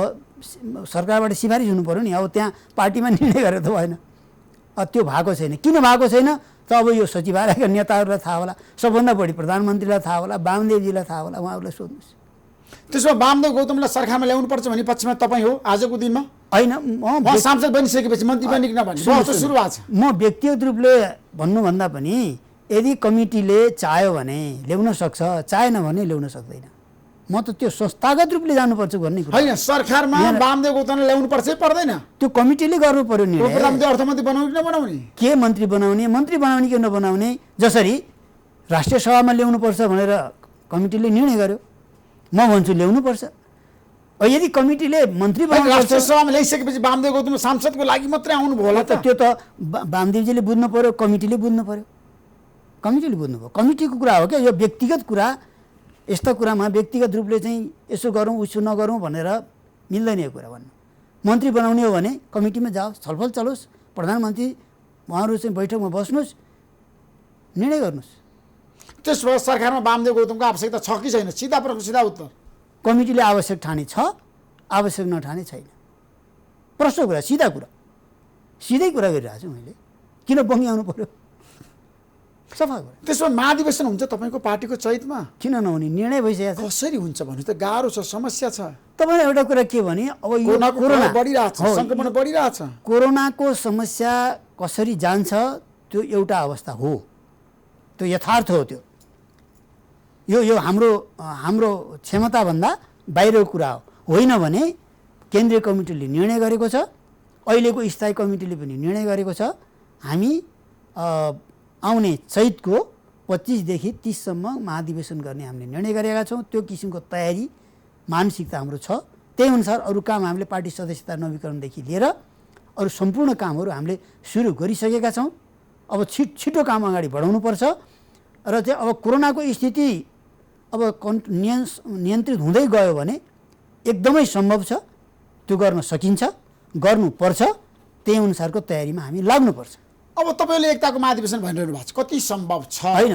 सरकारबाट सिफारिस हुनु पऱ्यो नि, अब त्यहाँ पार्टीमा निर्णय गरेर त भएन, त्यो भएको छैन। किन भएको छैन त अब यो सचिवालयका नेताहरूलाई थाहा होला, सबभन्दा बढी प्रधानमन्त्रीलाई थाहा होला, वामदेवजीलाई थाहा होला, उहाँहरूलाई सोध्नुहोस्। त्यसमा वामदेव गौतमलाई सरकारमा ल्याउनुपर्छ भन्ने पक्षमा तपाईँ हो आजको दिनमा? होइन, म सांसद बनिसकेपछि मन्त्री बनिकन भन्ने सुरु भएको छ। म व्यक्तिगत रूपले भन्नुभन्दा पनि यदि कमिटीले चाह्यो भने ल्याउन सक्छ, चाहेन भने ल्याउन सक्दैन। म त त्यो संस्थागत रूपले जानुपर्छ भन्ने कुरा होइन। सरकारमा वामदेव गौतमले ल्याउनु पर्छ पर्दैन? त्यो कमिटीले गर्नु पर्यो निर्णय। प्रोग्रामले अर्थमन्त्री बनाउने कि नबनाउने? के मन्त्री बनाउने, मन्त्री बनाउने कि नबनाउने, जसरी राष्ट्रिय सभामा ल्याउनुपर्छ भनेर कमिटीले निर्णय गर्यो, म भन्छु ल्याउनुपर्छ। यदि कमिटीले मन्त्री बनाउनु राष्ट्रिय सभामा ल्याइसकेपछि वामदेव गौतम सांसदको लागि मात्रै आउनुभयो होला त? त्यो त वामदेवजीले बुझ्नु पर्यो, कमिटीले बुझ्नु पर्यो। कमिटीले बुझ्नु भयो, कमिटीको कुरा हो क्या यो। व्यक्तिगत कुरा, यस्ता कुरामा व्यक्तिगत रूपले चाहिँ यसो गरौँ उसो नगरौँ भनेर मिल्दैन यो कुरा भन्नु। मन्त्री बनाउने हो भने कमिटीमा जाओस्, छलफल चलोस्, प्रधानमन्त्री उहाँहरू चाहिँ बैठकमा बस्नुहोस्, निर्णय गर्नुहोस्। त्यसो भए सरकारमा वामदेव गौतमको आवश्यकता छ कि छैन? सिधा प्रश्न, सिधा उत्तर। कमिटीले आवश्यक ठाने छ, आवश्यक नठाने छैन। प्रश्न कुरा, सिधा कुरा, सिधै कुरा गरिरहेको छु मैले। किन बङ्ग्याउनु पर्यो? सफा कुरा। त्यसो भए महाधिवेशन हुन्छ तपाईँको पार्टीको चैतमा? किन नहुने? निर्णय भइसकेको छ। कसरी हुन्छ भन्नु त? गाह्रो छ, समस्या छ। तपाईँलाई एउटा कुरा के भने, अब यो कोरोना बढिरहेछ, सङ्क्रमण बढिरहेछ। कोरोनाको समस्या कसरी जान्छ त्यो एउटा अवस्था हो, त्यो यथार्थ हो। त्यो यो हाम्रो क्षमताभन्दा बाहिरको कुरा हो। होइन भने केन्द्रीय कमिटीले निर्णय गरेको छ, अहिलेको स्थायी कमिटीले पनि निर्णय गरेको छ। हामी आउने चैतको 25देखि 30सम्म महाधिवेशन गर्ने हामीले निर्णय गरेका छौँ। त्यो किसिमको तयारी मानसिकता हाम्रो छ। त्यही अनुसार अरू काम हामीले पार्टी सदस्यता नवीकरणदेखि लिएर अरू सम्पूर्ण कामहरू हामीले सुरु गरिसकेका छौँ। अब छिटो काम अगाडि बढाउनुपर्छ र चाहिँ अब कोरोनाको स्थिति अब नियन्त्रित हुँदै गयो भने एकदमै सम्भव छ, त्यो गर्न सकिन्छ, गर्नुपर्छ। त्यही अनुसारको तयारीमा हामी लाग्नुपर्छ। अब तपाईँले एकताको महाधिवेशन भनिरहनु भएको छ, कति सम्भव छ? होइन,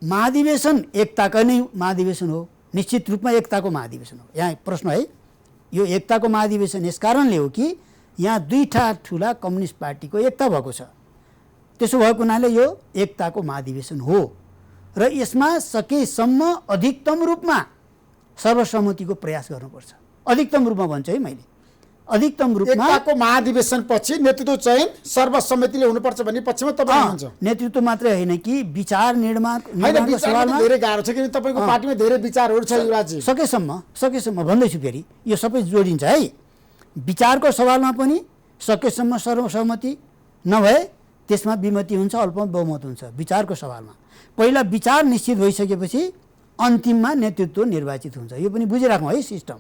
महाधिवेशन एकताकै नै महाधिवेशन हो, निश्चित रूपमा एकताको महाधिवेशन हो। यहाँ प्रश्न है, यो एकताको महाधिवेशन यस कारणले हो कि यहाँ दुईवटा ठुला कम्युनिस्ट पार्टीको एकता भएको छ। त्यसो भएको हुनाले यो एकताको महाधिवेशन हो र यसमा सकेसम्म अधिकतम रूपमा सर्वसम्मतिको प्रयास गर्नुपर्छ। अधिकतम रूपमा भन्छु है मैले, अधिकतम रूपमा। एकताको महाधिवेशन पछि नेतृत्व चयन सर्वसम्मतिले हुनुपर्छ भन्ने पक्षमा तपाईँ हुनुहुन्छ? नेतृत्व मात्रै होइन कि विचार निर्माणको सवालमा धेरै गाह्रो छ, किनभने तपाईँको पार्टीमा धेरै विचारहरू छ युवराजी। सकेसम्म भन्दैछु, फेरि यो सबै जोडिन्छ है। विचारको सवालमा पनि सकेसम्म सर्वसम्मति नभए त्यसमा विमति हुन्छ, अल्प बहुमत हुन्छ। विचारको सवालमा पहिला विचार निश्चित भइसकेपछि अन्तिममा नेतृत्व निर्वाचित हुन्छ। यो पनि बुझिराखौँ है सिस्टम।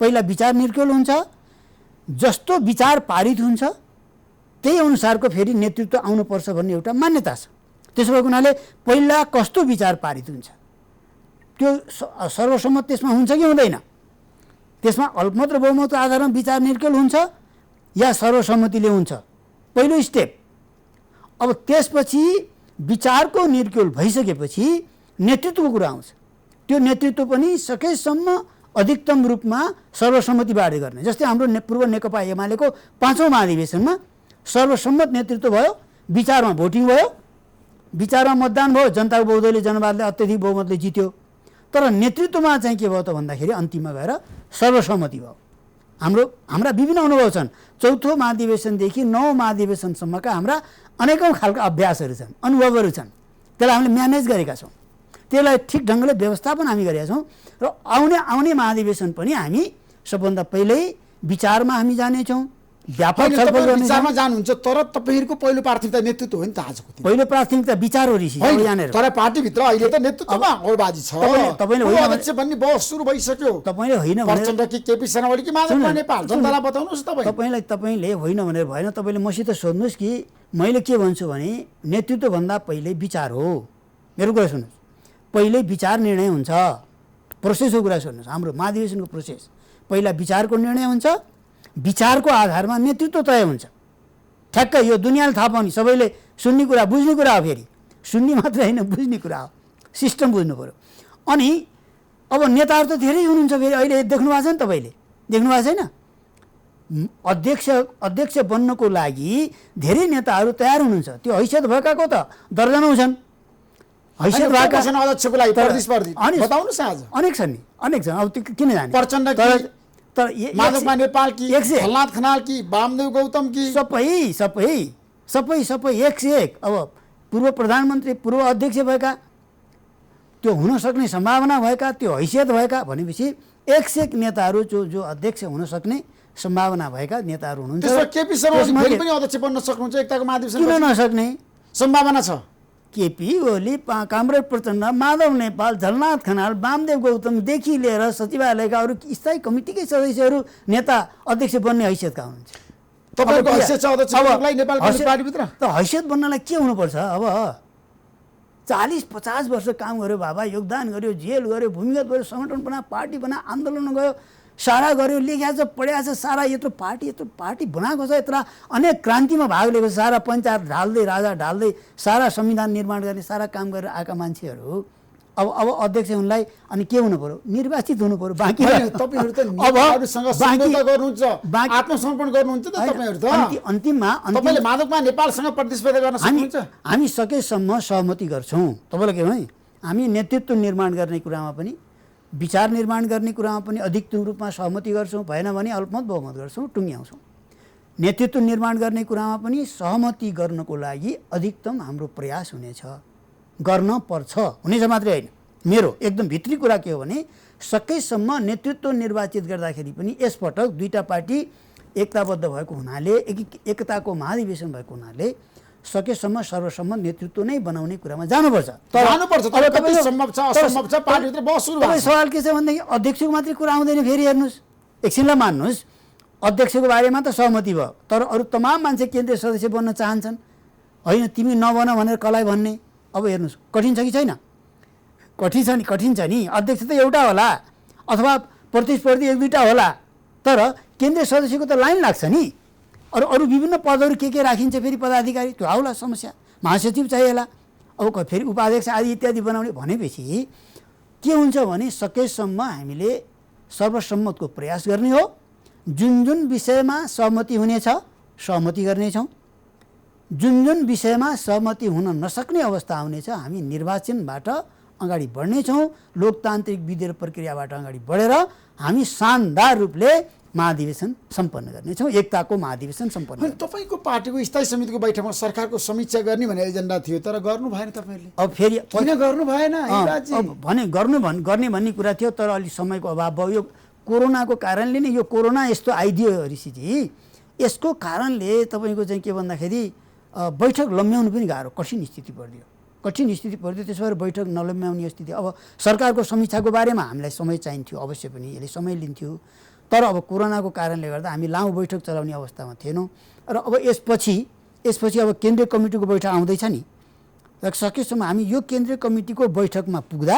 पहिला विचार निर्क्युल हुन्छ, जस्तो विचार पारित हुन्छ त्यही अनुसारको फेरि नेतृत्व आउनुपर्छ भन्ने एउटा मान्यता छ। त्यसो भएको हुनाले पहिला कस्तो विचार पारित हुन्छ त्यो सर्वसम्मत त्यसमा हुन्छ कि हुँदैन, त्यसमा अल्पमत र बहुमतको आधारमा विचार निर्क्युल हुन्छ या सर्वसम्मतिले हुन्छ, पहिलो स्टेप। अब त्यसपछि विचारको निर्क्युल भइसकेपछि नेतृत्वको कुरा आउँछ। त्यो नेतृत्व पनि सकेसम्म अधिकतम रूपमा सर्वसम्मतिबाट गर्ने। जस्तै हाम्रो पूर्व नेकपा एमालेको 5औं महाधिवेशनमा सर्वसम्मत नेतृत्व भयो, विचारमा भोटिङ भयो, विचारमा मतदान भयो, जनताको बहुदलीय जनवादले अत्यधिक बहुमतले जित्यो। तर नेतृत्वमा चाहिँ के भयो त भन्दाखेरि अन्तिममा गएर सर्वसम्मति भयो। हाम्रा विभिन्न अनुभव छन्। 4थो महाधिवेशनदेखि 9औं महाधिवेशनसम्मका हाम्रा अनेकौँ खालका अभ्यासहरू छन्, अनुभवहरू छन्। त्यसलाई हामीले म्यानेज गरेका छौँ, त्यसलाई ठिक ढङ्गले व्यवस्थापन हामी गरेका छौँ। र आउने महाधिवेशन पनि हामी सबभन्दा पहिल्यै विचारमा हामी जानेछौँ, व्यापक छलफल गर्ने। विचारमा जानुहुन्छ, तर तपाईँहरूको पहिलो प्राथमिकता नेतृत्व हो नि त। आजको दिन पहिलो प्राथमिकता विचार हो ऋषि, यहाँनिर। तर पार्टीभित्र अहिले त नेतृत्वमा होडबाजी छ। तपाईँले अध्यक्ष भन्ने बहस सुरु भइसक्यो। तपाईँले होइन प्रचण्ड कि केपी शर्मा कि माधव नेपाल, जनतालाई बताउनुहोस् तपाईँ। तपाईँले होइन भनेर भएन। तपाईँले मसित सोध्नुहोस् कि मैले के भन्छु भने नेतृत्वभन्दा पहिले विचार हो। मेरो कुरा सुन्नुहोस्, पहिले विचार निर्णय हुन्छ, प्रोसेसको कुरा सुन्नुहोस्। हाम्रो महाधिवेशनको प्रोसेस पहिला विचारको निर्णय हुन्छ, विचारको आधारमा नेतृत्व तय हुन्छ। ठ्याक्क यो दुनियाँले थाहा पाउने, सबैले सुन्ने कुरा, बुझ्ने कुरा हो। फेरि सुन्ने मात्रै होइन, बुझ्ने कुरा हो। सिस्टम बुझ्नु पऱ्यो। अनि अब नेताहरू त धेरै हुनुहुन्छ। फेरि अहिले देख्नु भएको छ नि, तपाईँले देख्नु भएको छैन? अध्यक्ष बन्नको लागि धेरै नेताहरू तयार हुनुहुन्छ। त्यो हैसियत भएकाको त दर्जनौँ छन्। हैसियत भएका अध्यक्षको लागि बताउनुहोस्। आज अनेक छन् नि, अनेक छन्। अब त्यो किन जाने? प्रचण्ड तर माधव नेपाल कि खलनाथ खनाल कि वामदेव गौतम कि सबै 1 से 1। अब पूर्व प्रधानमन्त्री पूर्व अध्यक्ष भएका त्यो हुन सक्ने सम्भावना भएका त्यो हैसियत भएका भनेपछि 101 नेताहरू जो अध्यक्ष हुन सक्ने सम्भावना भएका नेताहरू हुनुहुन्छ। त्यसमा केपी शर्मा ओली फेरि पनि अध्यक्ष बन्न सक्नुहुन्छ एकताको महाधिवेशन? किन नसक्ने सम्भावना छ। केपी ओली, कामरेड प्रचण्ड, माधव नेपाल, झलनाथ खनाल, वामदेव गौतमदेखि लिएर सचिवालयका अरू स्थायी कमिटीकै सदस्यहरू नेता अध्यक्ष बन्ने हैसियतका हुनुहुन्छ। तपाईँको हैसियत छ अध्यक्षलाई नेपाल कम्युनिस्ट पार्टीभित्र? त हैसियत बन्नलाई के हुनुपर्छ? अब 40-50 वर्ष काम गर्यो बाबा, योगदान गर्यो, जेल गर्यो, भूमिगत गर्यो, सङ्गठन बना, पार्टी बना, आन्दोलन गयो, सारा गर्यो, लेख्या छ, पढ्या छ, सारा यत्रो पार्टी बनाएको छ, यत्र अनेक क्रान्तिमा भाग लिएको छ, सारा पञ्चायत ढाल्दै, राजा ढाल्दै, सारा संविधान निर्माण गर्ने सारा काम गरेर आएका मान्छेहरू अब अध्यक्ष हुनलाई अनि के हुनु पर्यो? निर्वाचित हुनु पर्यो। बाँकी तपाईँहरू त नेताहरूसँग सम्झौता गर्नुहुन्छ, आत्मसमर्पण गर्नुहुन्छ त तपाईँहरू त। अन्तिममा तपाईँले माधवमा नेपालसँग प्रतिस्पर्धा गर्न सक्नुहुन्छ? हामी सकेसम्म सहमति गर्छौँ। तपाईँलाई के भने हामी नेतृत्व निर्माण गर्ने कुरामा पनि, विचार निर्माण गर्ने कुरामा पनि अधिकतम रूपमा सहमति गर्छौँ। भएन भने अल्पमत बहुमत गर्छौँ, टुङ्ग्याउँछौँ। नेतृत्व निर्माण गर्ने कुरामा पनि सहमति गर्नको लागि अधिकतम हाम्रो प्रयास हुनेछ, गर्न पर्छ, हुनेछ मात्रै होइन। मेरो एकदम भित्री कुरा के हो भने सकेसम्म नेतृत्व निर्वाचित गर्दाखेरि पनि यसपटक दुईटा पार्टी एकताबद्ध भएको हुनाले, एकताको महाधिवेशन भएको हुनाले सकेसम्म सर्वसम्मत नेतृत्व नै बनाउने कुरामा जानुपर्छ। तपाईँ सवाल के छ भनेदेखि अध्यक्षको मात्रै कुरा आउँदैन। फेरि हेर्नुहोस्, एकछिनलाई मान्नुहोस्, अध्यक्षको बारेमा त सहमति भयो, तर अरू तमाम मान्छे केन्द्रीय सदस्य बन्न चाहन्छन्। होइन तिमी नबन भनेर कसलाई भन्ने? अब हेर्नुहोस्, कठिन छ कि छैन? कठिन छ नि। अध्यक्ष त एउटा होला अथवा प्रतिस्पर्धी 1-2टा होला, तर केन्द्रीय सदस्यको त लाइन लाग्छ नि। अरू विभिन्न पदहरू के राखिन्छ फेरि पदाधिकारी, त्यो आउला समस्या। महासचिव चाहिएला, अब फेरि उपाध्यक्ष आदि इत्यादि बनाउने भनेपछि के हुन्छ भने सकेसम्म हामीले सर्वसम्मतको प्रयास गर्ने हो। जुन विषयमा सहमति हुनेछ सहमति गर्नेछौँ, जुन विषयमा सहमति हुन नसक्ने अवस्था आउनेछ हामी निर्वाचनबाट अगाडि बढ्नेछौँ। लोकतान्त्रिक विधि र प्रक्रियाबाट अगाडि बढेर हामी शानदार रूपले महाधिवेशन सम्पन्न गर्नेछौँ, एकताको महाधिवेशन सम्पन्न। तपाईँको पार्टीको स्थायी समितिको बैठकमा सरकारको समीक्षा गर्ने भन्ने एजेन्डा थियो, तर गर्नु भएन तपाईँले। अब फेरि किन गर्नु भएन? भने गर्ने भन्ने कुरा थियो, तर अलिक समयको अभाव भयो। यो कोरोनाको कारणले नै, यो कोरोना यस्तो आइदियो ऋषिजी, यसको कारणले तपाईँको चाहिँ के भन्दाखेरि बैठक लम्ब्याउनु पनि गाह्रो, कठिन स्थिति परिदियो। त्यसो भएर बैठक नलम्ब्याउने स्थिति। अब सरकारको समीक्षाको बारेमा हामीलाई समय चाहिन्थ्यो, अवश्य पनि यसले समय लिन्थ्यो, तर अब कोरोनाको कारणले गर्दा हामी लामो बैठक चलाउने अवस्थामा थिएनौँ। र अब यसपछि अब केन्द्रीय कमिटीको बैठक आउँदैछ नि, र सकेसम्म हामी यो केन्द्रीय कमिटीको बैठकमा पुग्दा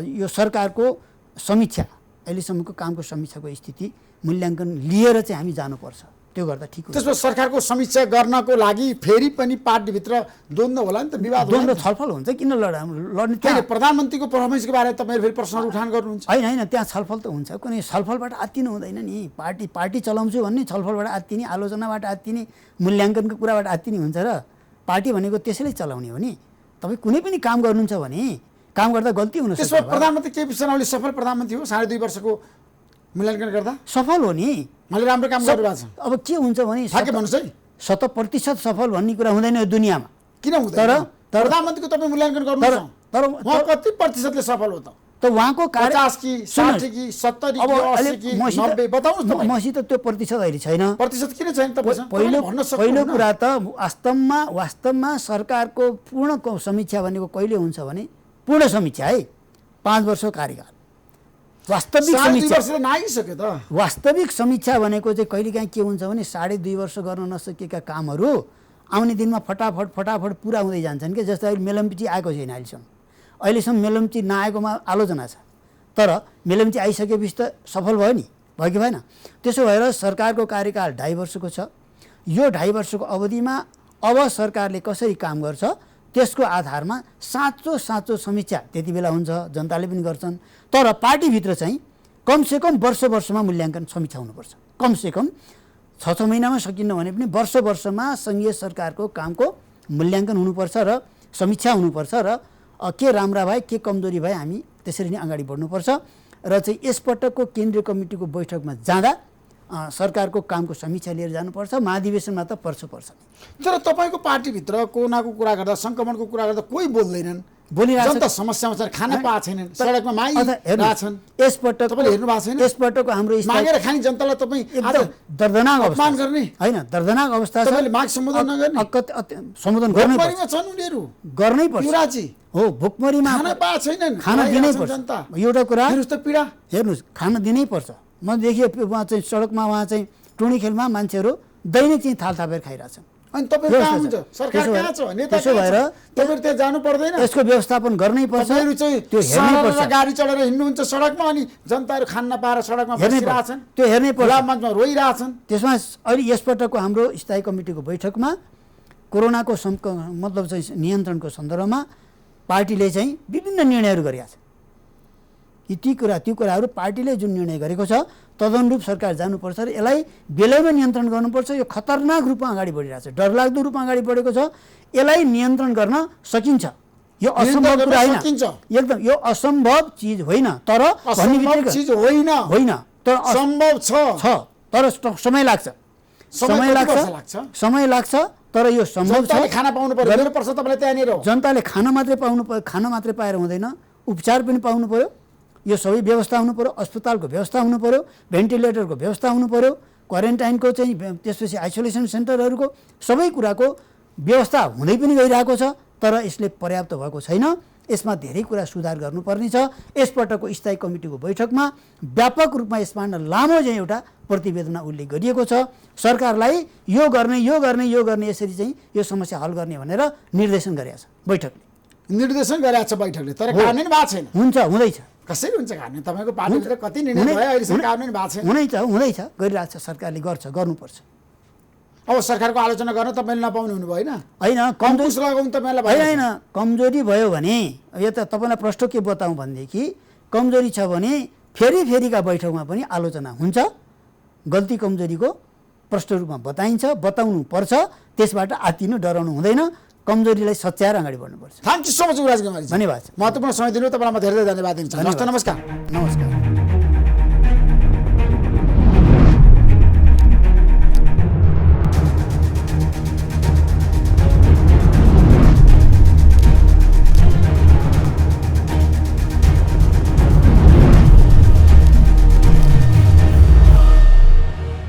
यो सरकारको समीक्षा, अहिलेसम्मको कामको समीक्षाको स्थिति मूल्याङ्कन लिएर चाहिँ हामी जानुपर्छ। त्यो गर्दा ठिक हो। त्यसमा सरकारको समीक्षा गर्नको लागि फेरि पनि पार्टीभित्र द्वन्द्व होला नि त, विवाद होला, द्वन्द्व छलफल हुन्छ। किन लड्ने? त्यहाँ प्रधानमन्त्रीको पर्फर्मेन्सको बारेमा तपाईँहरू फेरि प्रश्न उठान गर्नुहुन्छ? होइन, त्यहाँ छलफल त हुन्छ। कुनै छलफलबाट आत्तिनु हुँदैन नि। पार्टी चलाउँछु भन्ने छलफलबाट आत्तिने, आलोचनाबाट आत्तिने, मूल्याङ्कनको कुराबाट आत्तिने हुन्छ। र पार्टी भनेको त्यसैले चलाउने हो नि। तपाईँ कुनै पनि काम गर्नुहुन्छ भने काम गर्दा गल्ती हुन सक्छ। त्यसमा प्रधानमन्त्री केपी शर्मा ओली सफल प्रधानमन्त्री हो 2.5 वर्षको मूल्याङ्कन गर्दा? सफल हो नि, मैले राम्रो काम गरिरहेको छ। अब के हुन्छ भने 100% सफल भन्ने कुरा हुँदैन यो दुनियाँमा। किन हुँदैन? प्रधानमन्त्रीको तपाईँ मूल्याङ्कन गर्नुहुन्छ, तर उहाँ कति प्रतिशतले सफल हो त? उहाँको 50 कि 60 कि 70 कि 80 कि 90 बताउनुहोस् त। मसित त्यो प्रतिशत अहिले छैन। प्रतिशत किन छैन तपाईसँग? पहिलो कुरा त वास्तवमा सरकारको पूर्ण समीक्षा भनेको कहिले हुन्छ भने पूर्ण समीक्षा है, 5 वर्षको कार्यकाल। वास्तविक समीक्षा भनेको चाहिँ कहिलेकाहीँ के हुन्छ भने 2.5 वर्ष गर्न नसकेका कामहरू आउने दिनमा फटाफट पुरा हुँदै जान्छन् कि। जस्तै अहिले मेलम्ची आएको छैन अहिलेसम्म मेलम्ची नआएकोमा आलोचना छ, तर मेलम्ची आइसकेपछि त सफल भयो नि, भयो कि भएन? त्यसो भएर सरकारको कार्यकाल 2.5 वर्षको छ। यो 2.5 वर्षको अवधिमा अब सरकारले कसरी काम गर्छ त्यसको आधारमा साँचो समीक्षा त्यति बेला हुन्छ, जनताले पनि गर्छन्। तर पार्टीभित्र चाहिँ कमसेकम वर्षमा मूल्याङ्कन समीक्षा हुनुपर्छ। कमसेकम 6 महिनामा सकिन्न भने पनि वर्षमा सङ्घीय सरकारको कामको मूल्याङ्कन हुनुपर्छ र समीक्षा हुनुपर्छ, र के राम्रा भए के कमजोरी भए हामी त्यसरी नै अगाडि बढ्नुपर्छ। र चाहिँ यसपटकको केन्द्रीय कमिटीको बैठकमा जाँदा सरकारको कामको समीक्षा लिएर जानुपर्छ। महाधिवेशनमा त पर्छ। तर तपाईँको पार्टीभित्र कोरोनाको कुरा गर्दा सङ्क्रमणको कुरा गर्दा कोही बोल्दैनन्, बोलिरहेको जनता समस्यामा छ, खान पाएको छैनन्, सडकमा मागिरहेछन्। यसपटक तपाईँले हेर्नु भएको छैन? यसपटकको हाम्रो मागेर खाने जनतालाई तपाईँ आज दर्दनाक अवस्था अपमान गर्ने होइन, दर्दनाक अवस्था छ। तपाईँले माग सम्बोधन नगर्ने, सम्बोधन गर्नै पर्छ, भोकमरीमा छन् उनीहरू, गर्नै पर्छ। युवराजी हो, भोकमरीमा खान पाएको छैनन्, खान दिनै पर्छ। जनता एउटा कुरा हेर्नुहोस् त पीडा, हेर्नुहोस्, खान दिनै पर्छ। म देखिए उहाँ चाहिँ सडकमा उहाँ चाहिँ टुणी खेलमा मान्छेहरू दैनिक चाहिँ थाल थापेर खाइरहेछन्। अनि तपाईँ कहाँ हुन्छ? सरकार कहाँ छ? नेता त्यसो भएर तपाईँहरू त्यहाँ जानु पर्दैन? यसको व्यवस्थापन गर्नै पर्छ। तपाईँहरू चाहिँ त्यो हेर्नै पर्छ। गाडी चढेर हिँड्नुहुन्छ सडकमा, अनि जनताहरू खान नपाएर सडकमा बसिरहेछन्, त्यो हेर्नै पर्छ। खुला मञ्चमा रोइरहेछन्। त्यसमा अहिले यसपटकको हाम्रो स्थायी कमिटीको बैठकमा कोरोनाको मतलब चाहिँ नियन्त्रणको सन्दर्भमा पार्टीले चाहिँ विभिन्न निर्णयहरू गरेका छ। ती कुराहरू पार्टीले जुन निर्णय गरेको छ तदनुरूप सरकार जानुपर्छ र यसलाई बेलैमा नियन्त्रण गर्नुपर्छ। यो खतरनाक रूपमा अगाडि बढिरहेछ, डरलाग्दो रूपमा अगाडि बढेको छ। यसलाई नियन्त्रण गर्न सकिन्छ, यो असम्भव कुरा होइन, एकदम यो असम्भव चिज होइन। तर होइन, तर सम्भव छ, तर समय लाग्छ, समय लाग्छ। तर यो सम्भव छ। खाना पाउनु पर्यो, पर्छ तपाईँले त्यहाँनिर जनताले खाना मात्रै पाएर हुँदैन, उपचार पनि पाउनु पर्यो। यो सबै व्यवस्था हुनु पर्यो, अस्पतालको व्यवस्था हुनु पर्यो, भेन्टिलेटरको व्यवस्था हुनु पर्यो, क्वारेन्टाइनको चाहिँ त्यसपछि आइसोलेसन सेन्टरहरूको सबै कुराको व्यवस्था हुँदै पनि गइरहेको छ। तर यसले पर्याप्त भएको छैन, यसमा धेरै कुरा सुधार गर्नुपर्ने छ। यसपटकको स्थायी कमिटीको बैठकमा व्यापक रूपमा यसमा लामो चाहिँ एउटा प्रतिवेदनमा उल्लेख गरिएको छ। सरकारलाई यो गर्ने यसरी चाहिँ यो समस्या हल गर्ने भनेर निर्देशन गरेको छ बैठकले, निर्देशन गरेको छ बैठकले। तर कार्यान्वयन भएको छैन। हुँदैछ। कसरी हुन्छ कार्यान्वयन? तपाईँको पार्टीभित्र कति निर्णय भयो अहिलेसम्म कार्यान्वयन भएको छैन? हुँदैछ, गरिरहेको छ, सरकारले गर्नुपर्छ। अब सरकारको आलोचना गर्न तपाईँले नपाउनु हुनु भएन? होइन, कम्पुस लगाउनु तपाईँलाई होइन, कमजोरी भयो भने यो त तपाईँलाई प्रश्न के बताउँ भनेदेखि कमजोरी छ भने फेरिका बैठकमा पनि आलोचना हुन्छ। गल्ती कमजोरीको प्रष्ट रूपमा बताउनु पर्छ। त्यसबाट आत्तिनु डराउनु हुँदैन, कमजोरीलाई सच्याएर अगाडि बढ्नुपर्छ। Thank you so much Yuvraj Kumarji, धन्यवाद। महत्त्वपूर्ण समय दिनु, तपाईँलाई म धेरै धेरै धन्यवाद दिन्छु। नमस्कार। नमस्कार।